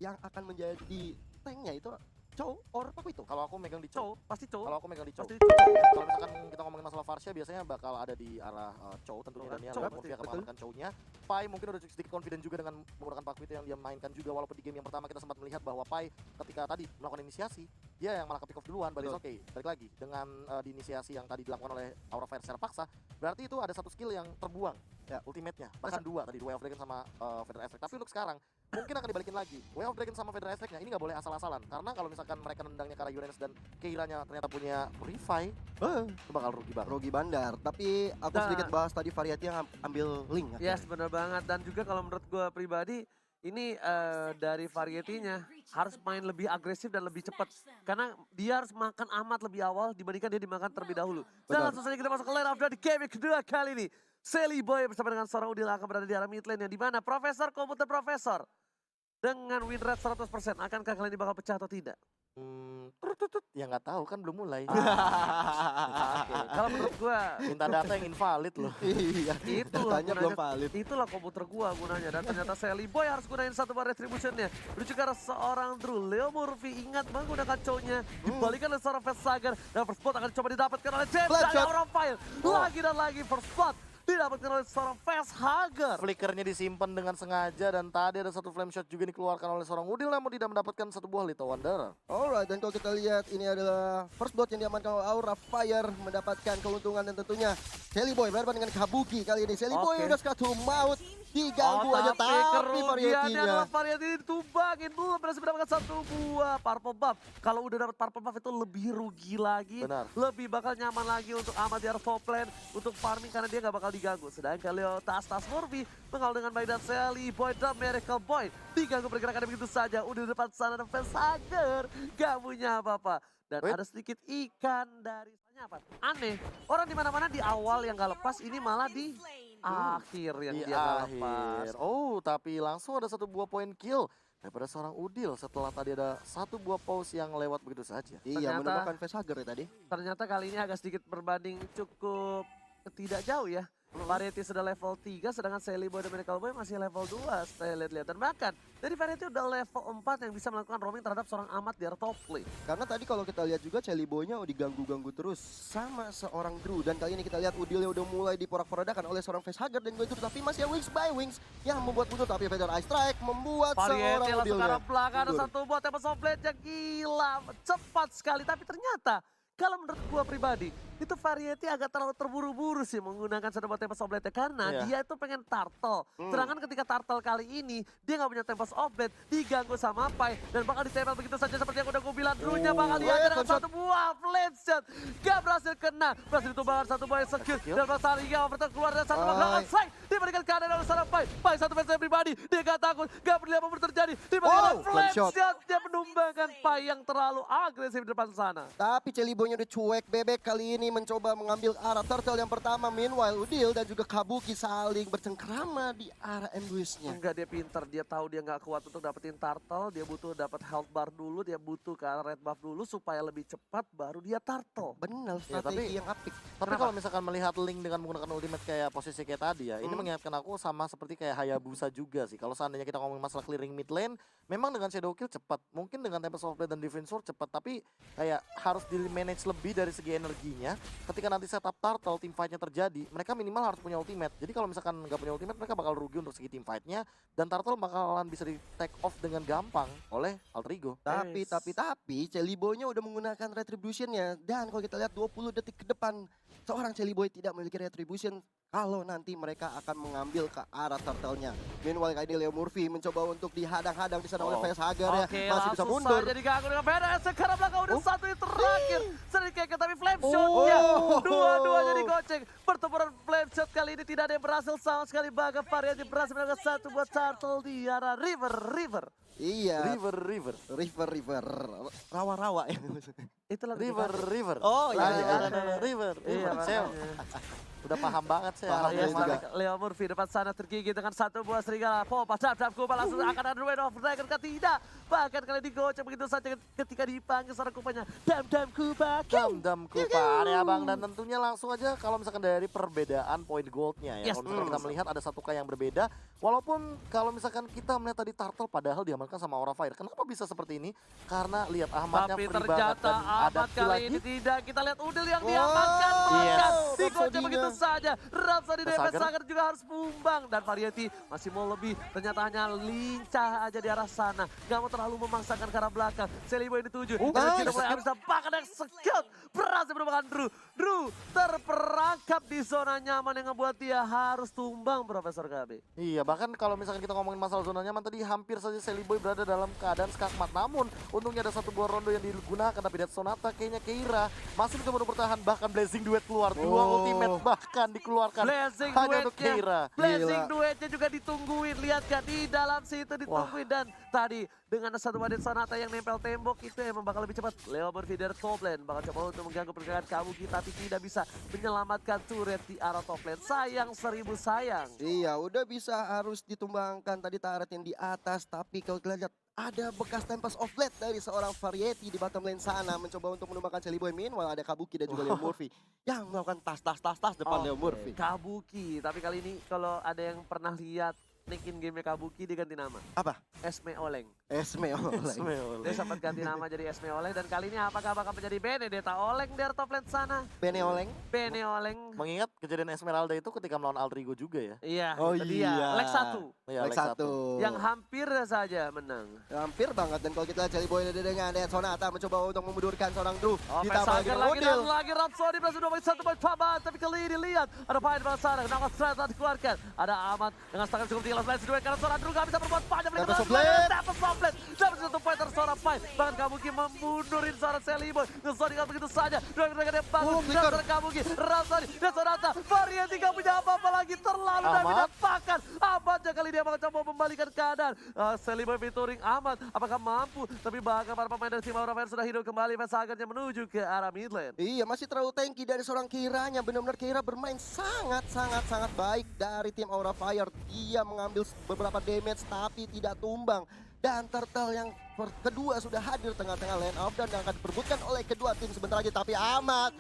yang akan menjadi tanknya itu Chow or Paku itu?
Kalau aku megang di Chow,
pasti Chow.
Kalau aku megang di Chow.
Pasti
Kalau misalkan kita ngomongin masalah Varsha, biasanya bakal ada di arah Chow tentunya, dan dia akan mengamankan Chow-nya. Pai mungkin udah sedikit confident juga dengan menggunakan Paku itu yang dia mainkan juga, walaupun di game yang pertama kita sempat melihat bahwa Pai ketika tadi melakukan inisiasi, dia yang malah ke pick off duluan, but it's okay. Balik lagi, dengan di inisiasi yang tadi dilakukan oleh Aura Fire secara paksa, berarti itu ada satu skill yang terbuang, ultimate-nya. Bahkan dua tadi, Way of Dragon sama Feather Effect. Tapi untuk sekarang, mungkin akan dibalikin lagi. Way of Dragon sama Feather Effect-nya ini nggak boleh asal-asalan, karena kalau misalkan mereka nendangnya ke arah Uranus dan Keiranya ternyata punya Revive, itu bakal rugi banget.
Rugi bandar. Tapi aku sedikit bahas tadi Variety yang ambil Link.
Yes, benar banget. Dan juga kalau menurut gue pribadi, ini dari Variety-nya harus main lebih agresif dan lebih cepat. Karena dia harus makan Ahmad lebih awal dibandingkan dia dimakan terlebih dahulu. Dan langsung saja kita masuk ke lane of the game kedua kali ini. Shelly Boy bersama dengan seorang Udil akan berada di arah mid lane yang dimana Profesor Komputer Profesor dengan win rate 100%, akankah kalian ini bakal pecah atau tidak?
Ya nggak tahu kan, belum mulai.
Kalau menurut gua
minta data yang invalid loh.
Iya.
Itulah
Datanya belum valid.
Itulah komputer gua gunanya, dan ternyata Shelly Boy harus gunain satu bar retributionnya. Menuju ke arah seorang Drew. Leo Murphy ingat menggunakan Chow-nya. Dibalikan oleh seorang Fast Sagar. Dan first blood akan coba didapatkan oleh James dari Aura Fire. Lagi dan lagi first blood didapatkan oleh seorang Fast Hagar.
Flickernya disimpan dengan sengaja, dan tadi ada satu flame shot juga dikeluarkan oleh seorang Udil, namun tidak mendapatkan satu buah Little Wanderer.
Alright, dan kalau kita lihat ini adalah first blood yang diamankan oleh Aura Fire, mendapatkan keuntungan dan tentunya Shelly Boy berhadapan dengan Kabuki kali ini. Shelly Boy udah sekatu maut diganggu aja tapi Variety-nya.
Variety ditumbangin, belum berhasil mendapatkan satu buah purple buff. Kalau udah dapat purple buff itu lebih rugi lagi, lebih bakal nyaman lagi untuk Amadiar top lane untuk farming karena dia nggak bakal diganggu. Sedangkan Leo Tas Murphy mengawal dengan baik dan Sally Boy dan Miracle Boy diganggu pergerakannya begitu saja. Udah di depan sana dan Facehager gak punya apa-apa. Dan ada sedikit ikan dari apa? Aneh, orang di mana-mana di awal yang gak lepas, ini malah di akhir yang dia gak lepas.
Oh, tapi langsung ada satu buah poin kill daripada seorang Udil setelah tadi ada satu buah pause yang lewat begitu saja.
Iya, menemukan Facehager ya tadi.
Ternyata kali ini agak sedikit berbanding cukup tidak jauh ya. Variety sudah level 3, sedangkan Sally Boy dan Miracle Boy masih level 2, saya lihat-lihat. Dan bahkan, dari Variety udah level 4 yang bisa melakukan roaming terhadap seorang Amat di top lane.
Karena tadi kalau kita lihat juga Sally Boy-nya diganggu-ganggu terus sama seorang Drew. Dan kali ini kita lihat Udilnya udah mulai diporak-porandakan oleh seorang Facehager dan Goitur. Tapi masih Wings by Wings yang membuat mundur. Tapi Feather Ice Strike membuat
Variety
seorang
langsung ke arah
Udilnya
belakang, ada satu buat Tempest of Blade yang gila, cepat sekali. Tapi ternyata, kalau menurut gua pribadi, itu Variety agak terlalu terburu-buru sih menggunakan satu buat Tempest of Blade karena dia itu pengen turtle. Sedangkan ketika turtle kali ini, dia nggak punya Tempest of Blade, diganggu sama Pai dan bakal ditempel begitu saja seperti yang udah gue bilang. Drew-nya bakal dihajar dengan satu buah flame shot. Gak berhasil kena, berhasil ditumbangkan satu buah execute dan Pasar Liga overtake keluar dari satu buah strike. Diberikan keadaan oleh seorang Pai. Pai satu versi pribadi, dia gak takut, gak peduli apapun terjadi. Diberikan flame shot, dia menumbangkan Pai yang terlalu agresif di depan sana.
Tapi Sally Boy-nya udah cuek bebek kali ini mencoba mengambil arah turtle yang pertama. Meanwhile Udil dan juga Kabuki saling bercengkrama di arah ambush-nya.
Enggak, dia pintar, dia tahu dia nggak kuat untuk dapetin turtle, dia butuh dapat health bar dulu, dia butuh ke arah red buff dulu supaya lebih cepat baru dia turtle.
Benar, strategi yang apik.
Tapi kalau misalkan melihat Link dengan menggunakan ultimate kayak posisi kayak tadi ya, ini mengingatkan aku sama seperti kayak Hayabusa juga sih. Kalau seandainya kita ngomongin masalah clearing mid lane, memang dengan Shadow Kill cepat, mungkin dengan Tempest of Blade dan Divine Sword cepat, tapi kayak harus di manage lebih dari segi energinya. Ketika nanti setup turtle, team fight-nya terjadi, mereka minimal harus punya ultimate. Jadi kalau misalkan nggak punya ultimate, mereka bakal rugi untuk segi team fight-nya. Dan turtle bakalan bisa di take off dengan gampang oleh Alter Ego.
Tapi Sally Boy-nya udah menggunakan retribution-nya. Dan kalau kita lihat 20 detik ke depan, seorang Sally Boy tidak memiliki retribution kalau nanti mereka akan mengambil ke arah turtle-nya. Meanwhile kali ini Leo Murphy mencoba untuk dihadang-hadang di sana oleh Facehager ya. Masih bisa mundur.
Jadi diganggu dengan Feather. Sekarang belakang udah satu yang terakhir. Sedikit tapi flame shot-nya. Dua-duanya digoceng. Pertempuran flame shot kali ini tidak ada yang berhasil sama sekali. Bahkan Variety berhasil mendapatkan satu buat turtle di arah river.
Iya.
River.
Rawa-rawa ya.
Itulah
river.
Oh iya.
River.
Iya,
udah paham banget sih.
Leo Murphy depan sana tergigit dengan satu buah serigala. Popa dap Kupa langsung akan ada Rain of Dragon kan tidak. Bahkan kali digocek begitu saja ketika dipanggil seorang Kupanya. Dam Kupa.
Area Abang, dan tentunya langsung aja kalau misalkan dari perbedaan point goldnya ya. Kalau misalkan kita melihat ada satu yang berbeda. Walaupun kalau misalkan kita melihat tadi turtle padahal diamankan sama Aura Fire. Kenapa bisa seperti ini? Karena lihat Ahmadnya
tapi
free banget
ternyata
dan ada
Ahmad kali ini tidak. Kita lihat Udil yang diamankan. Digocek begitu saja. Rhapsody dan Facehager juga harus tumbang. Dan Variety masih mau lebih. Ternyata hanya lincah aja di arah sana. Gak mau terlalu memaksakan ke arah belakang. Sally Boy dituju. Energi udah mulai habis. Bahkan yang sekut. Berhasil merupakan Drew terperangkap di zona nyaman yang ngebuat dia harus tumbang, Profesor KB.
Iya, bahkan kalau misalkan kita ngomongin masalah zona nyaman tadi hampir saja Sally Boy berada dalam keadaan skakmat. Namun untungnya ada satu buah rondo yang digunakan, tapi lihat Sonata kayaknya Keira masih mencoba untuk bertahan. Bahkan Blazing Duet keluar, dua ultimate bahkan dikeluarkan hanya untuk Keira.
Blazing Duetnya juga ditungguin, lihat kan di dalam situ ditungguin. Dan tadi dengan satu wadah Sonata yang nempel tembok itu emang bakal lebih cepat. Leo Murphy dari top lane bakal coba untuk mengganggu pergerakan Kabuki, tapi tidak bisa menyelamatkan turret di arah top lane. Sayang 1000 sayang.
Iya, udah bisa harus ditumbangkan tadi turret yang di atas, tapi kalau kita lihat ada bekas Tempest of Blade dari seorang Variety di bottom lane sana mencoba untuk menumbangkan Sally Boy. Meanwhile ada Kabuki dan juga Leo Murphy yang melakukan tas depan Leo Murphy.
Kabuki, tapi kali ini kalau ada yang pernah lihat nick in game Kabuki diganti nama.
Apa?
Esme Oleng.
Esme Oleng.
Dia sempat ganti nama jadi Esme Oleng dan kali ini apakah bakal menjadi Benedetta Oleng dari top lane sana?
Bene Oleng.
Bene Oleng.
Mengingat kejadian Esmeralda itu ketika melawan Aldrigo juga ya.
Iya,
Oh
itu dia.
iya.
Leg 1.
Iya,
Leg
leg 1.
1.
Yang hampir saja menang.
Hampir banget, dan kalau kita lihat Jelly Boy dengan Dead Sonata mencoba untuk memundurkan seorang Drew.
Ditambah lagi dan lagi Rhapsody berhasil 2-1 poin Faban, tapi kali ini lihat ada Pain di sana, nama straight telah dikeluarkan. Ada Ahmad dengan tangan cukup tinggi last line karena seorang Drew gak bisa berbuat banyak.
Dapat Soblet.
Dapat satu poin dari seorang Pain. Bahkan Kabuki memundurin seorang Jelly Boy. Ngesoni kan begitu saja. Dengan dia bangun dan seorang Kabuki. Rhapsody dan Sonata. Variety gak punya apa-apa lagi, terlalu dapatkan. Ahmad kali dia akan coba membalikan keadaan. Jelly Boy featuring Ahmad, apakah mampu? Tapi bahkan para pemain dari tim Aura Fire sudah hidup kembali. Agarnya menuju ke arah mid lane.
Iya, masih terlalu tanky dari seorang Keiranya. Benar-benar Keira bermain sangat baik dari tim Aura Fire. Dia mengambil beberapa damage tapi tidak tumbang. Dan Turtle yang kedua sudah hadir tengah-tengah lane off dan akan diperbutkan oleh kedua tim sebentar lagi. Tapi Ahmad,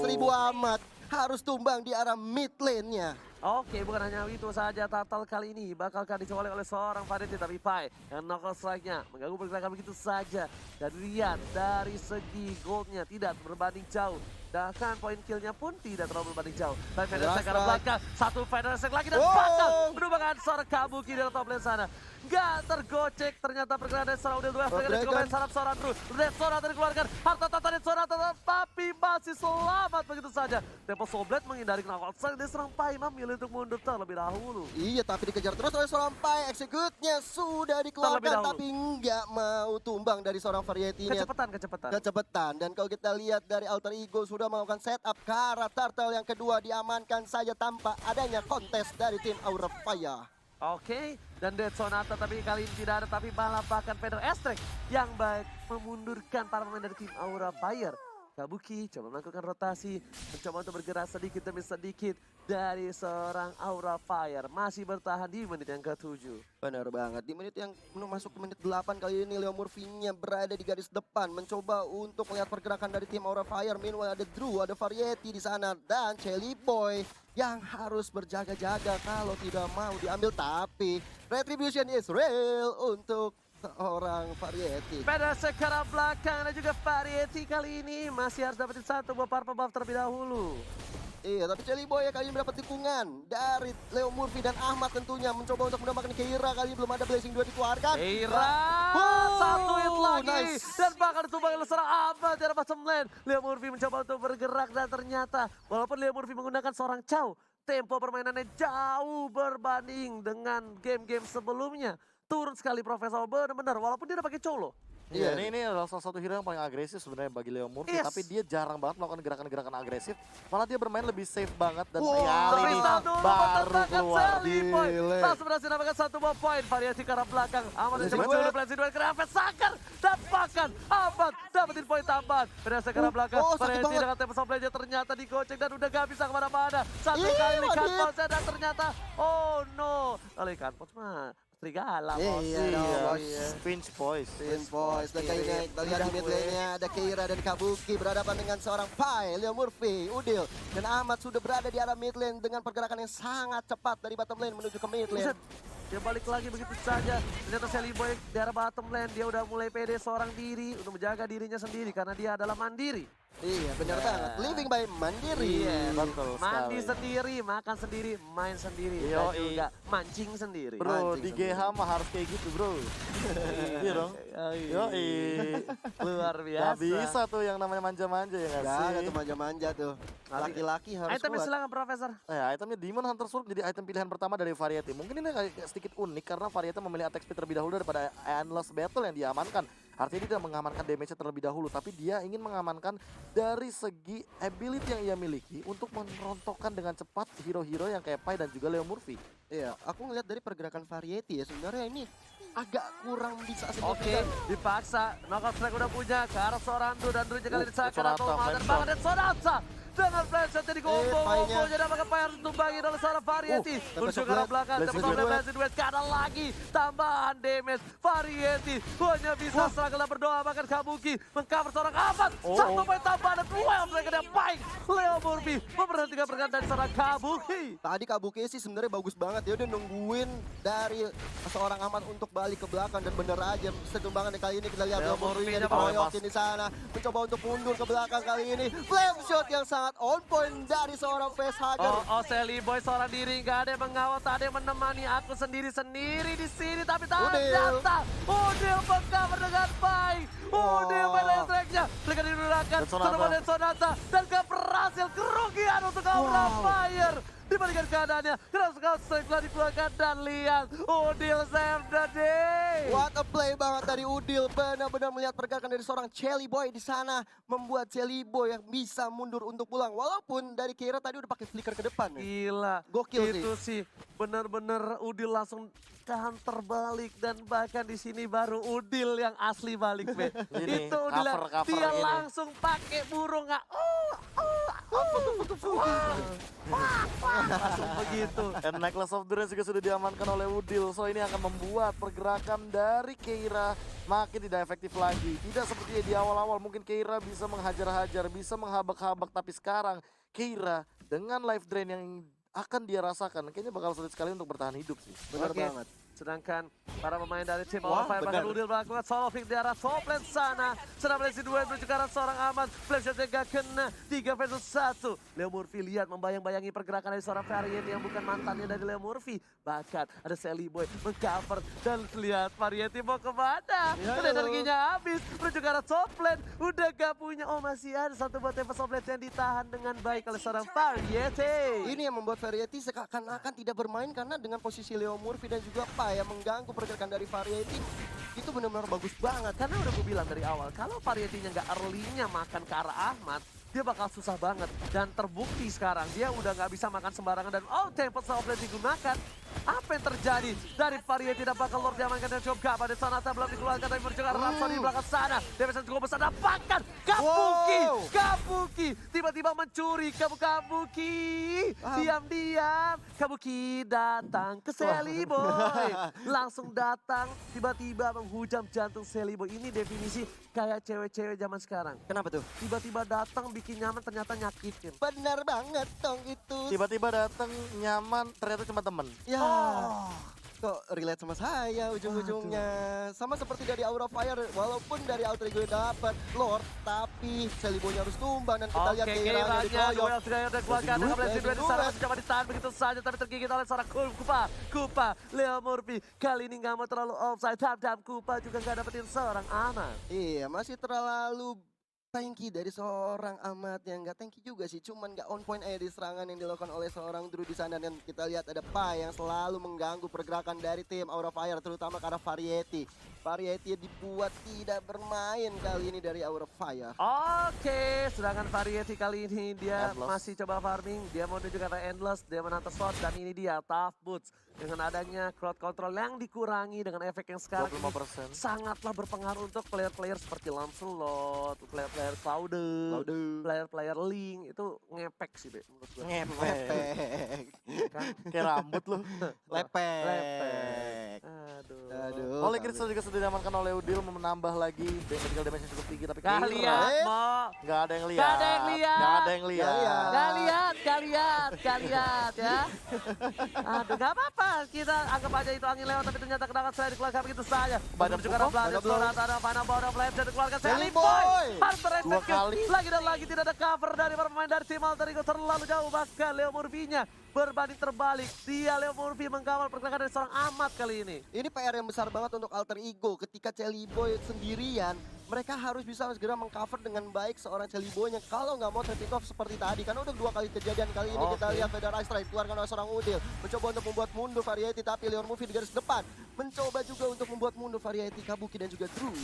Seribu Ahmad harus tumbang di arah mid lane-nya.
Oke, bukan hanya itu saja, Turtle kali ini bakalkan dicolek oleh seorang Variety, tapi Pai yang knuckle strike-nya mengganggu pergerakan begitu saja. Dan lihat dari segi goldnya tidak berbanding jauh. Bahkan poin kill-nya pun tidak terlalu berbanding jauh. Tapi Federasi ke arah belakang, satu Federasi lagi dan bakal menumbangkan seorang Kabuki dari top lane sana. Gak tergocek, ternyata pergerakan dari seorang Udil 2 dengan juga main sarap seorang Drew. Red Sonata dikeluarkan, harta tata Red Sonata tapi masih selamat begitu saja. Tempo Soblet menghindari knuckle strike dan serang Pai memilih untuk mundur terlebih dahulu.
Iya, tapi dikejar terus oleh seorang Pai. Execute-nya sudah dikeluarkan tapi nggak mau tumbang dari seorang Variety-nya. Kecepatan. Dan kalau kita lihat dari Alter Ego sudah melakukan setup ke arah Turtle yang kedua, diamankan saja tanpa adanya kontes dari tim Aura Fire.
Oke, dan Dead Sonata tapi kali ini tidak ada, tapi malah bahkan Feder Estrek yang baik memundurkan para pemain dari tim Aura Fire. Kabuki coba melakukan rotasi, mencoba untuk bergerak sedikit demi sedikit dari seorang Aura Fire. Masih bertahan di menit yang ke-7.
Benar banget, di menit yang masuk ke menit 8 kali ini Leo Murphy-nya berada di garis depan. Mencoba untuk melihat pergerakan dari tim Aura Fire. Meanwhile ada Drew, ada Variety di sana. Dan Jelly Boy yang harus berjaga-jaga kalau tidak mau diambil. Tapi Retribution is real untuk seorang Variety.
Pada sekarang belakang dan juga Variety kali ini masih harus dapetin satu buah purple buff terlebih dahulu.
Iya, tapi Jelly Boy kali ini mendapat dukungan dari Leo Murphy dan Ahmad tentunya. Mencoba untuk mendapatkan Keira, kali ini belum ada Blazing 2 dikeluarkan.
Keira, satu hit lagi. Dan bahkan ditumbang oleh seorang Ahmad di arah bottom lane. Leo Murphy mencoba untuk bergerak dan ternyata walaupun Leo Murphy menggunakan seorang Chow, tempo permainannya jauh berbanding dengan game-game sebelumnya. Turun sekali Profesor, benar-benar walaupun dia udah pakai Cholo.
Iya, ini adalah salah satu hero yang paling agresif sebenarnya bagi Leo Murphy, tapi dia jarang banget melakukan gerakan-gerakan agresif. Malah dia bermain lebih safe banget dan kali ini baru keluar.
Langsung berhasil mendapatkan satu buah poin. Variasi ke arah belakang. Ahmad coba dulu Blazing 2 kenapa Sakar dan bahkan Ahmad dapetin poin tambahan. Variasi ke arah belakang. Variasi dengan tempo supply-nya ternyata digocek dan udah gak bisa kemana-mana. Satu kali Likan Ponsnya dan ternyata oh no. Likan Pons mah serigala, bos.
Iya.
Pinch boys.
Dan kali ini kita lihat di mid lane-nya ada Keira dan Kabuki berhadapan dengan seorang Pai, Leo Murphy, Udil, dan Ahmad sudah berada di arah mid lane dengan pergerakan yang sangat cepat dari bottom lane menuju ke mid lane.
Dia balik lagi begitu saja. Ternyata Jelly Boy di arah bottom lane, dia udah mulai pede seorang diri untuk menjaga dirinya sendiri karena dia adalah mandiri.
Iya, benar banget. Living by mandiri.
Iya,
betul
mandi sendiri, makan sendiri, main sendiri, dan juga mancing sendiri.
Bro, di GH mah harus kayak gitu, bro. Iya dong. Yoi.
Luar biasa.
Gak bisa tuh yang namanya manja-manja ya gak sih?
Gak ada tuh manja-manja tuh. Laki-laki harus
itemnya
kuat.
silakan, Profesor.
Itemnya Demon Hunter Sword jadi item pilihan pertama dari Variety. Mungkin ini agak sedikit unik karena Variety memilih attack speed terlebih dahulu daripada Endless Battle yang diamankan. Artinya dia tidak mengamankan damage-nya terlebih dahulu, tapi dia ingin mengamankan dari segi ability yang ia miliki untuk merontokkan dengan cepat hero-hero yang kayak Pai dan juga Leo Murphy.
Iya, aku ngeliat dari pergerakan Variety ya, sebenarnya ini agak kurang bisa
Oke, dipaksa. Knockout strike udah punya ke arah seorang Drew dan Drew kali disakar atau Mother banget dan Sonata. dengan flash shot jadi combo jadi apakah Fire ditumbangi oleh seorang Variety menuju ke arah belakang dapat oleh Blazing Duet ke arah lagi tambahan damage Variety hanya bisa struggle dan berdoa bahkan Kabuki mengcover seorang Ahmad satu poin tambahan dan well mereka yang baik Leo Murphy memperhatikan pergerakan dari seorang Kabuki.
Tadi Kabuki sih sebenarnya bagus banget, dia udah nungguin dari seorang Ahmad untuk balik ke belakang dan bener aja setumbangan kali ini kita lihat Leo Murphy dikeroyokin di sana mencoba untuk mundur ke belakang kali ini flame shot yang sangat on point dari seorang facehugger.
Selly Boy seorang diri nggak ada yang mengawal, tak ada yang menemani aku sendiri di sini tapi ternyata Udil mengcover dengan baik. Udil pada tracknya mereka digunakan untuk Sonata dan gak berhasil kerugian untuk Aura Fire. Dibandingkan keadaannya, keras strike telah dikeluarkan dan lihat Udil save the day.
What a play banget dari Udil, benar-benar melihat pergerakan dari seorang Chelly Boy di sana membuat Chelly Boy yang bisa mundur untuk pulang. Walaupun dari Keira tadi udah pakai flicker ke depan.
Gila,
gokil
itu sih benar-benar Udil langsung counter balik dan bahkan di sini baru Udil yang asli balik, Be. Itu Udil dia ini langsung pakai burung langsung begitu.
And Necklace of the Rain juga sudah diamankan oleh Udil. So ini akan membuat pergerakan dari Keira makin tidak efektif lagi. Tidak seperti di awal-awal mungkin Keira bisa menghajar-hajar, bisa menghabak-habak. Tapi sekarang Keira dengan life drain yang akan dia rasakan kayaknya bakal sulit sekali untuk bertahan hidup sih.
Benar banget.
Sedangkan para pemain dari tim Aura Fire bahkan Udil melakukan solo pick di arah top lane sana. Sedang Blazing Duet menuju ke arah seorang Ahmad. Flash shotnya gak kena. 3 versus 1. Leo Murphy lihat membayang-bayangi pergerakan dari seorang Variety yang bukan mantannya dari Leo Murphy. Bahkan ada Selly Boy mengcover dan lihat Variety mau kemana. Energinya habis menuju ke arah top lane. Udah gak punya, masih ada satu buat Tempest of Blades yang ditahan dengan baik oleh seorang Variety.
Ini yang membuat Variety seakan-akan tidak bermain karena dengan posisi Leo Murphy dan juga yang mengganggu pergerakan dari Variety itu benar-benar bagus banget.
Karena udah gue bilang dari awal, kalau Variety-nya nggak early-nya makan ke arah Ahmad, dia bakal susah banget. Dan terbukti sekarang, dia udah nggak bisa makan sembarangan dan Tempest of Blades digunakan. Apa yang terjadi dari Variety dan bakal Lord diamankan dan coba pada Sonata belum dikeluarkan tapi menuju ke arah Rhapsody di belakang sana. Damage yang cukup besar dapatkan Kabuki tiba-tiba mencuri Kabuki. Diam-diam Kabuki datang ke Selly Boy. Langsung datang tiba-tiba menghujam jantung Selly Boy. Ini definisi kayak cewek-cewek zaman sekarang.
Kenapa tuh?
Tiba-tiba datang bikin nyaman ternyata nyakitin.
Benar banget dong itu.
Tiba-tiba datang nyaman ternyata cuma temen.
Ya, kok relate sama saya ujung-ujungnya. Sama seperti dari Aura Fire, walaupun dari Alter Ego dapat Lord, tapi Selly Boy harus tumbang dan kita lihat Keiranya dikeroyok.
Duel sudah keluarkan dengan Blazing Duet di sana masih coba ditahan begitu saja tapi tergigit oleh seorang Kupa. Leo Murphy kali ini nggak mau terlalu offside. Tap Kupa juga nggak dapetin seorang Ahmad.
Iya, masih terlalu tanky dari seorang Ahmad yang nggak tanky juga sih, cuman nggak on point aja di serangan yang dilakukan oleh seorang Drew di sana. Dan kita lihat ada Pai yang selalu mengganggu pergerakan dari tim Aura Fire, terutama karena Variety dibuat tidak bermain kali ini dari Aura Fire.
Oke, sedangkan Variety kali ini dia masih coba farming, dia mau menuju ke arah Endless, dia menantang slot dan ini dia Tough Boots. Dengan adanya crowd control yang dikurangi dengan efek yang sekarang
25%.
Sangatlah berpengaruh untuk player-player seperti Lancelot, player-player Clouded, player-player Link, itu ngepek sih Be, menurut gue.
Ngepek.
Kan?
Kayak rambut lu.
Lepek.
Aduh.
Oleh Crystal juga sudah diamankan oleh Udil menambah lagi medical damage yang cukup tinggi tapi
Gak lihat, Mo.
Gak ada yang lihat.
Gak ada yang lihat.
Gak ada yang lihat.
Gak lihat ya. Aduh, gak apa-apa. Kita anggap aja itu angin lewat tapi ternyata kedatangan saya dikeluarkan begitu saja.
Badan
Menuju ke arah belakang, Sonata ada Final Bound of Life dan dikeluarkan Selly Boy. Harus
kali.
Lagi dan lagi tidak ada cover dari para pemain dari tim Alter Ego terlalu jauh. Bahkan Leo Murphy-nya berbanding terbalik. Dia Leo Murphy mengkawal pergerakan dari seorang Ahmad kali ini.
Ini PR yang besar banget untuk Alter Ego. Ketika Chelly Boy sendirian, mereka harus bisa segera mengcover dengan baik seorang Chelly Boy-nya. Kalau nggak mau trade off seperti tadi, karena udah 2 kali kejadian kali ini. Kita lihat Feder Ice Strike keluarkan oleh seorang Udil. Mencoba untuk membuat mundur Variety, tapi Leo Murphy di garis depan. Mencoba juga untuk membuat mundur Variety, Kabuki dan juga Drew.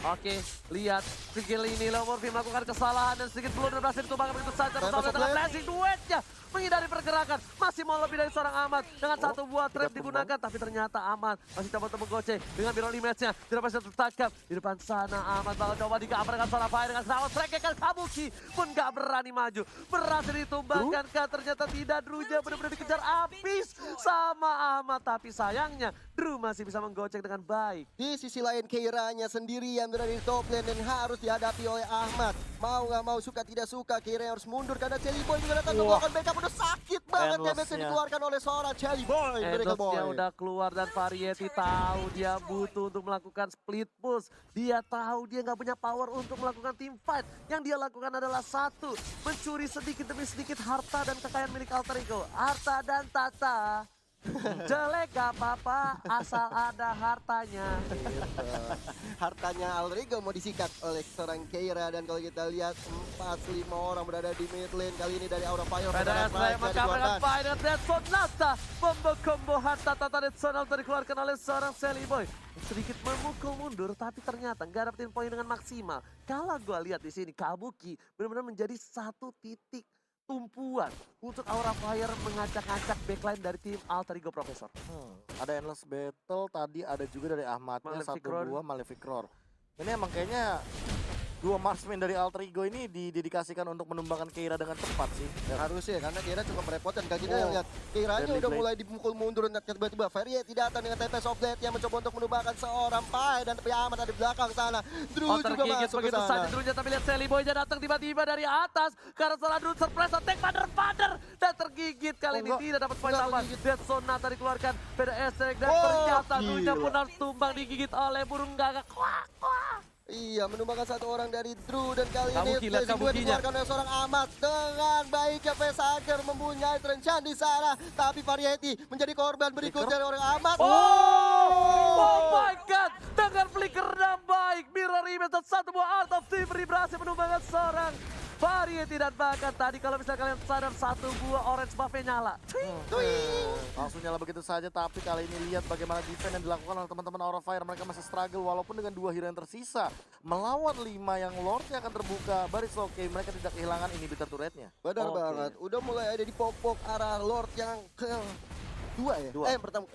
Oke, lihat skill ini Leo Murphy melakukan kesalahan dan sedikit peluru berhasil ditumbangkan begitu saja. Bersama dengan Blazing Duetnya menghindari pergerakan. Masih mau lebih dari seorang Ahmad dengan satu buah trap digunakan. Tapi ternyata Ahmad masih coba untuk menggoceh dengan mirror image-nya. Tidak bisa tertangkap di depan sana Ahmad. Ahmad bakal coba digambar dengan seorang Fire dengan serangan Strike Kabuki pun gak berani maju. Berhasil ditumbangkan kan, ternyata tidak. Drunya benar-benar dikejar habis sama Ahmad. Tapi sayangnya Drew masih bisa menggocek dengan baik.
Di sisi lain Keiranya sendirian berada di top lane dan harus dihadapi oleh Ahmad. Mau gak mau, suka tidak suka, Keira harus mundur karena Chelly Boy juga datang melakukan backup. Udah sakit banget damage yang dikeluarkan oleh seorang Chelly Boy.
Endlessnya udah keluar dan Variety tahu dia butuh untuk melakukan split push. Dia tahu dia nggak punya power untuk melakukan team fight. Yang dia lakukan adalah satu, mencuri sedikit demi sedikit harta dan kekayaan milik Alter Ego. Harta dan tata. Jelek gak apa-apa asal ada hartanya.
Hartanya Alter Ego mau disikat oleh seorang Keira. Dan kalau kita lihat 4-5 orang berada di mid lane. Kali ini dari Aura Fire.
PDS mengkamerakan Fire Dead Sonata. Combo harta tata Dead Sonata dikeluarkan oleh seorang Chelly Boy. Sedikit memukul mundur tapi ternyata nggak dapetin poin dengan maksimal. Kalau gue lihat di sini Kabuki benar-benar menjadi satu titik tumpuan untuk Aura Fire mengacak-acak backline dari tim Alter Ego Professor.
Ada Endless Battle, tadi ada juga dari Ahmadnya, dua Malefic Roar. Ini emang kayaknya dua marksman dari Alter Ego ini didedikasikan untuk menumbangkan Keira dengan cepat sih.
Harusnya karena Keira cukup merepotkan. Kalau kita lihat Keiranya udah mulai dipukul mundur dan tiba-tiba Variety datang dengan Tempest of Death yang mencoba untuk menumbangkan seorang Pai dan tapi Ahmad ada di belakang sana. Drew juga masuk ke sana.
Saja Drewnya tapi lihat Chelly Boy datang tiba-tiba dari atas karena salah Drew surprise attack father dan tergigit kali ini tidak dapat poin tambahan. Death Sonata dikeluarkan PDS dan ternyata Drewnya pun harus tumbang digigit oleh burung gagak.
Iya, menumbangkan satu orang dari Drew dan kali ini
Kabukinya
dikeluarkan oleh seorang Ahmad dengan baiknya Facehacker mempunyai Trenchan di sana, tapi Variety menjadi korban berikutnya dari orang Ahmad.
Oh my god, dengan flicker dan baik mirror image dan satu buah Art of Thievery berhasil menumbangkan seorang Variety dan bahkan tadi kalau misalnya kalian sadar satu buah orange buff-nya nyala.
Langsung nyala begitu saja, tapi kali ini lihat bagaimana defense yang dilakukan oleh teman-teman Aura Fire. Mereka masih struggle walaupun dengan 2 hero yang tersisa. Melawan 5 yang Lordnya akan terbuka, baris oke, mereka tidak kehilangan inhibitor turretnya.
Benar banget, udah mulai ada di pop arah Lord yang kedua ya?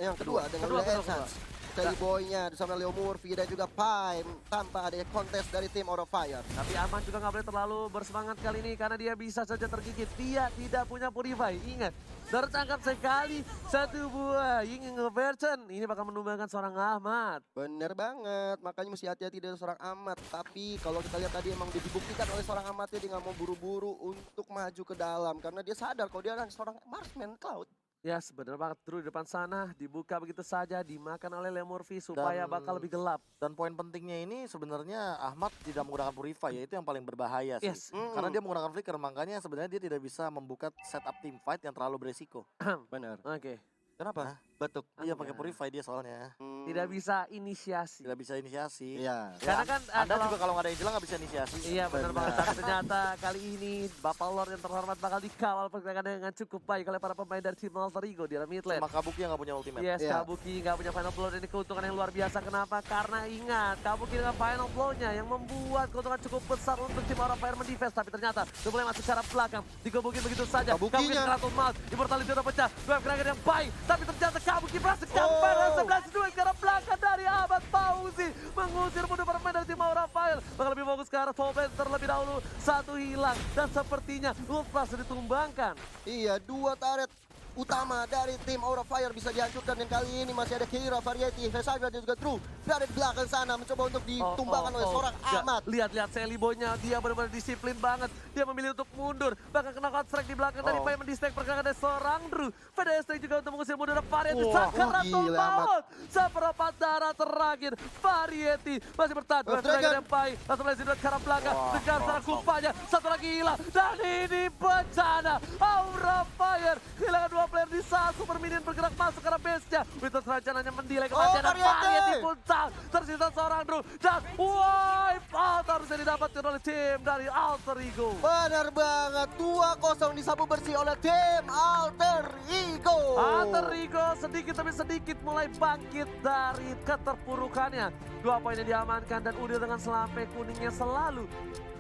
Yang kedua dengan Essence. Chelly Boy-nya bersama Leo Murphy dan juga Pai tanpa ada kontes dari tim Aura Fire.
Tapi Aman juga nggak boleh terlalu bersemangat kali ini karena dia bisa saja tergigit. Dia tidak punya Purify. Ingat, tertangkap sekali satu buah Ying version. Ini bakal menumbangkan seorang Ahmad.
Bener banget, makanya mesti hati-hati dari seorang Ahmad. Tapi kalau kita lihat tadi emang dibuktikan oleh seorang Ahmad dia nggak mau buru-buru untuk maju ke dalam karena dia sadar kalau dia adalah seorang marksman Cloud.
Ya benar banget, Drew di depan sana dibuka begitu saja, dimakan oleh Leo Murphy supaya bakal lebih gelap.
Dan poin pentingnya ini sebenarnya Ahmad tidak menggunakan Purify, ya itu yang paling berbahaya sih. Karena dia menggunakan Flicker, makanya sebenarnya dia tidak bisa membuka setup team fight yang terlalu beresiko.
Benar.
Oke.
Kenapa? Batuk.
Iya pakai Purify dia soalnya.
Tidak bisa inisiasi.
Tidak bisa inisiasi.
Iya.
Karena kan
Anda juga kalau nggak ada yang jelas nggak bisa inisiasi.
Iya benar banget. Tapi ternyata kali ini Bapak Lord yang terhormat bakal dikawal pergerakan dengan cukup baik oleh para pemain dari tim Alter Ego di mid lane.
Sama Kabuki yang nggak punya ultimate.
Yes, Kabuki nggak punya final blow, ini keuntungan yang luar biasa. Kenapa? Karena ingat Kabuki dengan final blow-nya yang membuat keuntungan cukup besar untuk tim Aura Fire mendefense. Tapi ternyata mulai masuk secara belakang, digebukin begitu saja. Kabuki Kratos Malt, Immortality udah pecah. Dua gerakan yang baik, tapi ternyata Kabuki berhasil gambar 11-2 ke arah belakang dari Ahmad Fauzi. Mengusir mundur pemain dari tim Aura Fire. Bakal lebih fokus ke arah top lane terlebih dahulu. Satu hilang dan sepertinya Ultras ditumbangkan.
Iya, 2 turret utama dari tim Aura Fire bisa dihancurkan dan kali ini masih ada Keira, Variety, Facehacker dan juga Drew berada di belakang sana mencoba untuk ditumbangkan oleh seorang Ahmad.
Lihat Chelly Boy-nya, dia benar-benar disiplin banget. Dia memilih untuk mundur, bahkan kena strike di belakang dari Pai mendistract pergerakan dari seorang Drew. PDS juga untuk mengusir mundur Variety. Sakaratul maut. Seperempat darah terakhir Variety masih bertahan. Dua gerakan yang Pai langsung melaju ke arah belakang dengan secara kupanya. Satu lagi hilang dan ini bencana. Aura Fire kehilangan 2 player di saat Super Minion bergerak masuk ke arah base-nya. Witos rencananya mendelay kematian dan Variety puncak. Tersisa seorang Drew dan wipe out harusnya didapatkan oleh tim dari Alter Ego.
Benar banget, 2-0 disapu bersih oleh tim Alter Ego.
Alter Ego sedikit demi sedikit mulai bangkit dari keterpurukannya. 2 poinnya diamankan dan Udil dengan selampe kuningnya selalu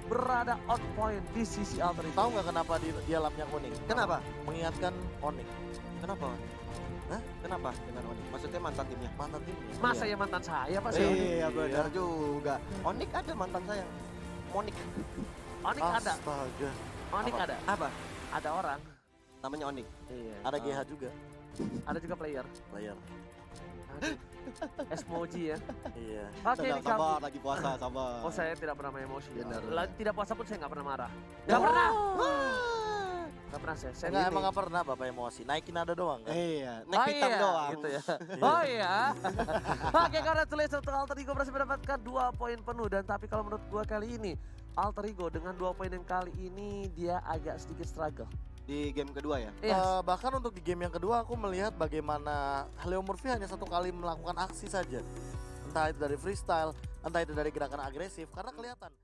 berada on point di sisi Alter Ego.
Tahu nggak kenapa dia lapnya kuning?
Kenapa?
Mengingatkan Onyx.
Kenapa? Hah? Kenapa dengan Onyx? Maksudnya mantan timnya.
Mantan timnya.
Masa ya mantan saya Pak?
Iya benar juga. Onyx ada mantan saya. Monik.
Onyx ada.
Astaga.
Onyx ada.
Apa?
Ada orang.
Namanya Onyx.
Iya.
Ada GH juga.
Ada juga player. Aduh. Esmoji ya.
Iya.
Oke, ini
sabar lagi puasa, sabar.
Oh, saya tidak pernah main emosi.
Benar.
Tidak puasa pun saya nggak pernah marah. Nggak pernah. Nggak pernah saya. Saya
Enggak, emang nggak pernah Bapak emosi. Naikin nada doang kan?
Iya, naik hitam doang.
Gitu ya. Oh iya. Oke, congratulations untuk Alter Ego berhasil mendapatkan 2 poin penuh. Dan tapi kalau menurut gua kali ini, Alter Ego dengan 2 poin yang kali ini dia agak sedikit struggle.
Di game kedua ya?
Yes.
Bahkan untuk di game yang kedua aku melihat bagaimana Leo Murphy hanya 1 kali melakukan aksi saja. Entah itu dari freestyle, entah itu dari gerakan agresif, karena kelihatan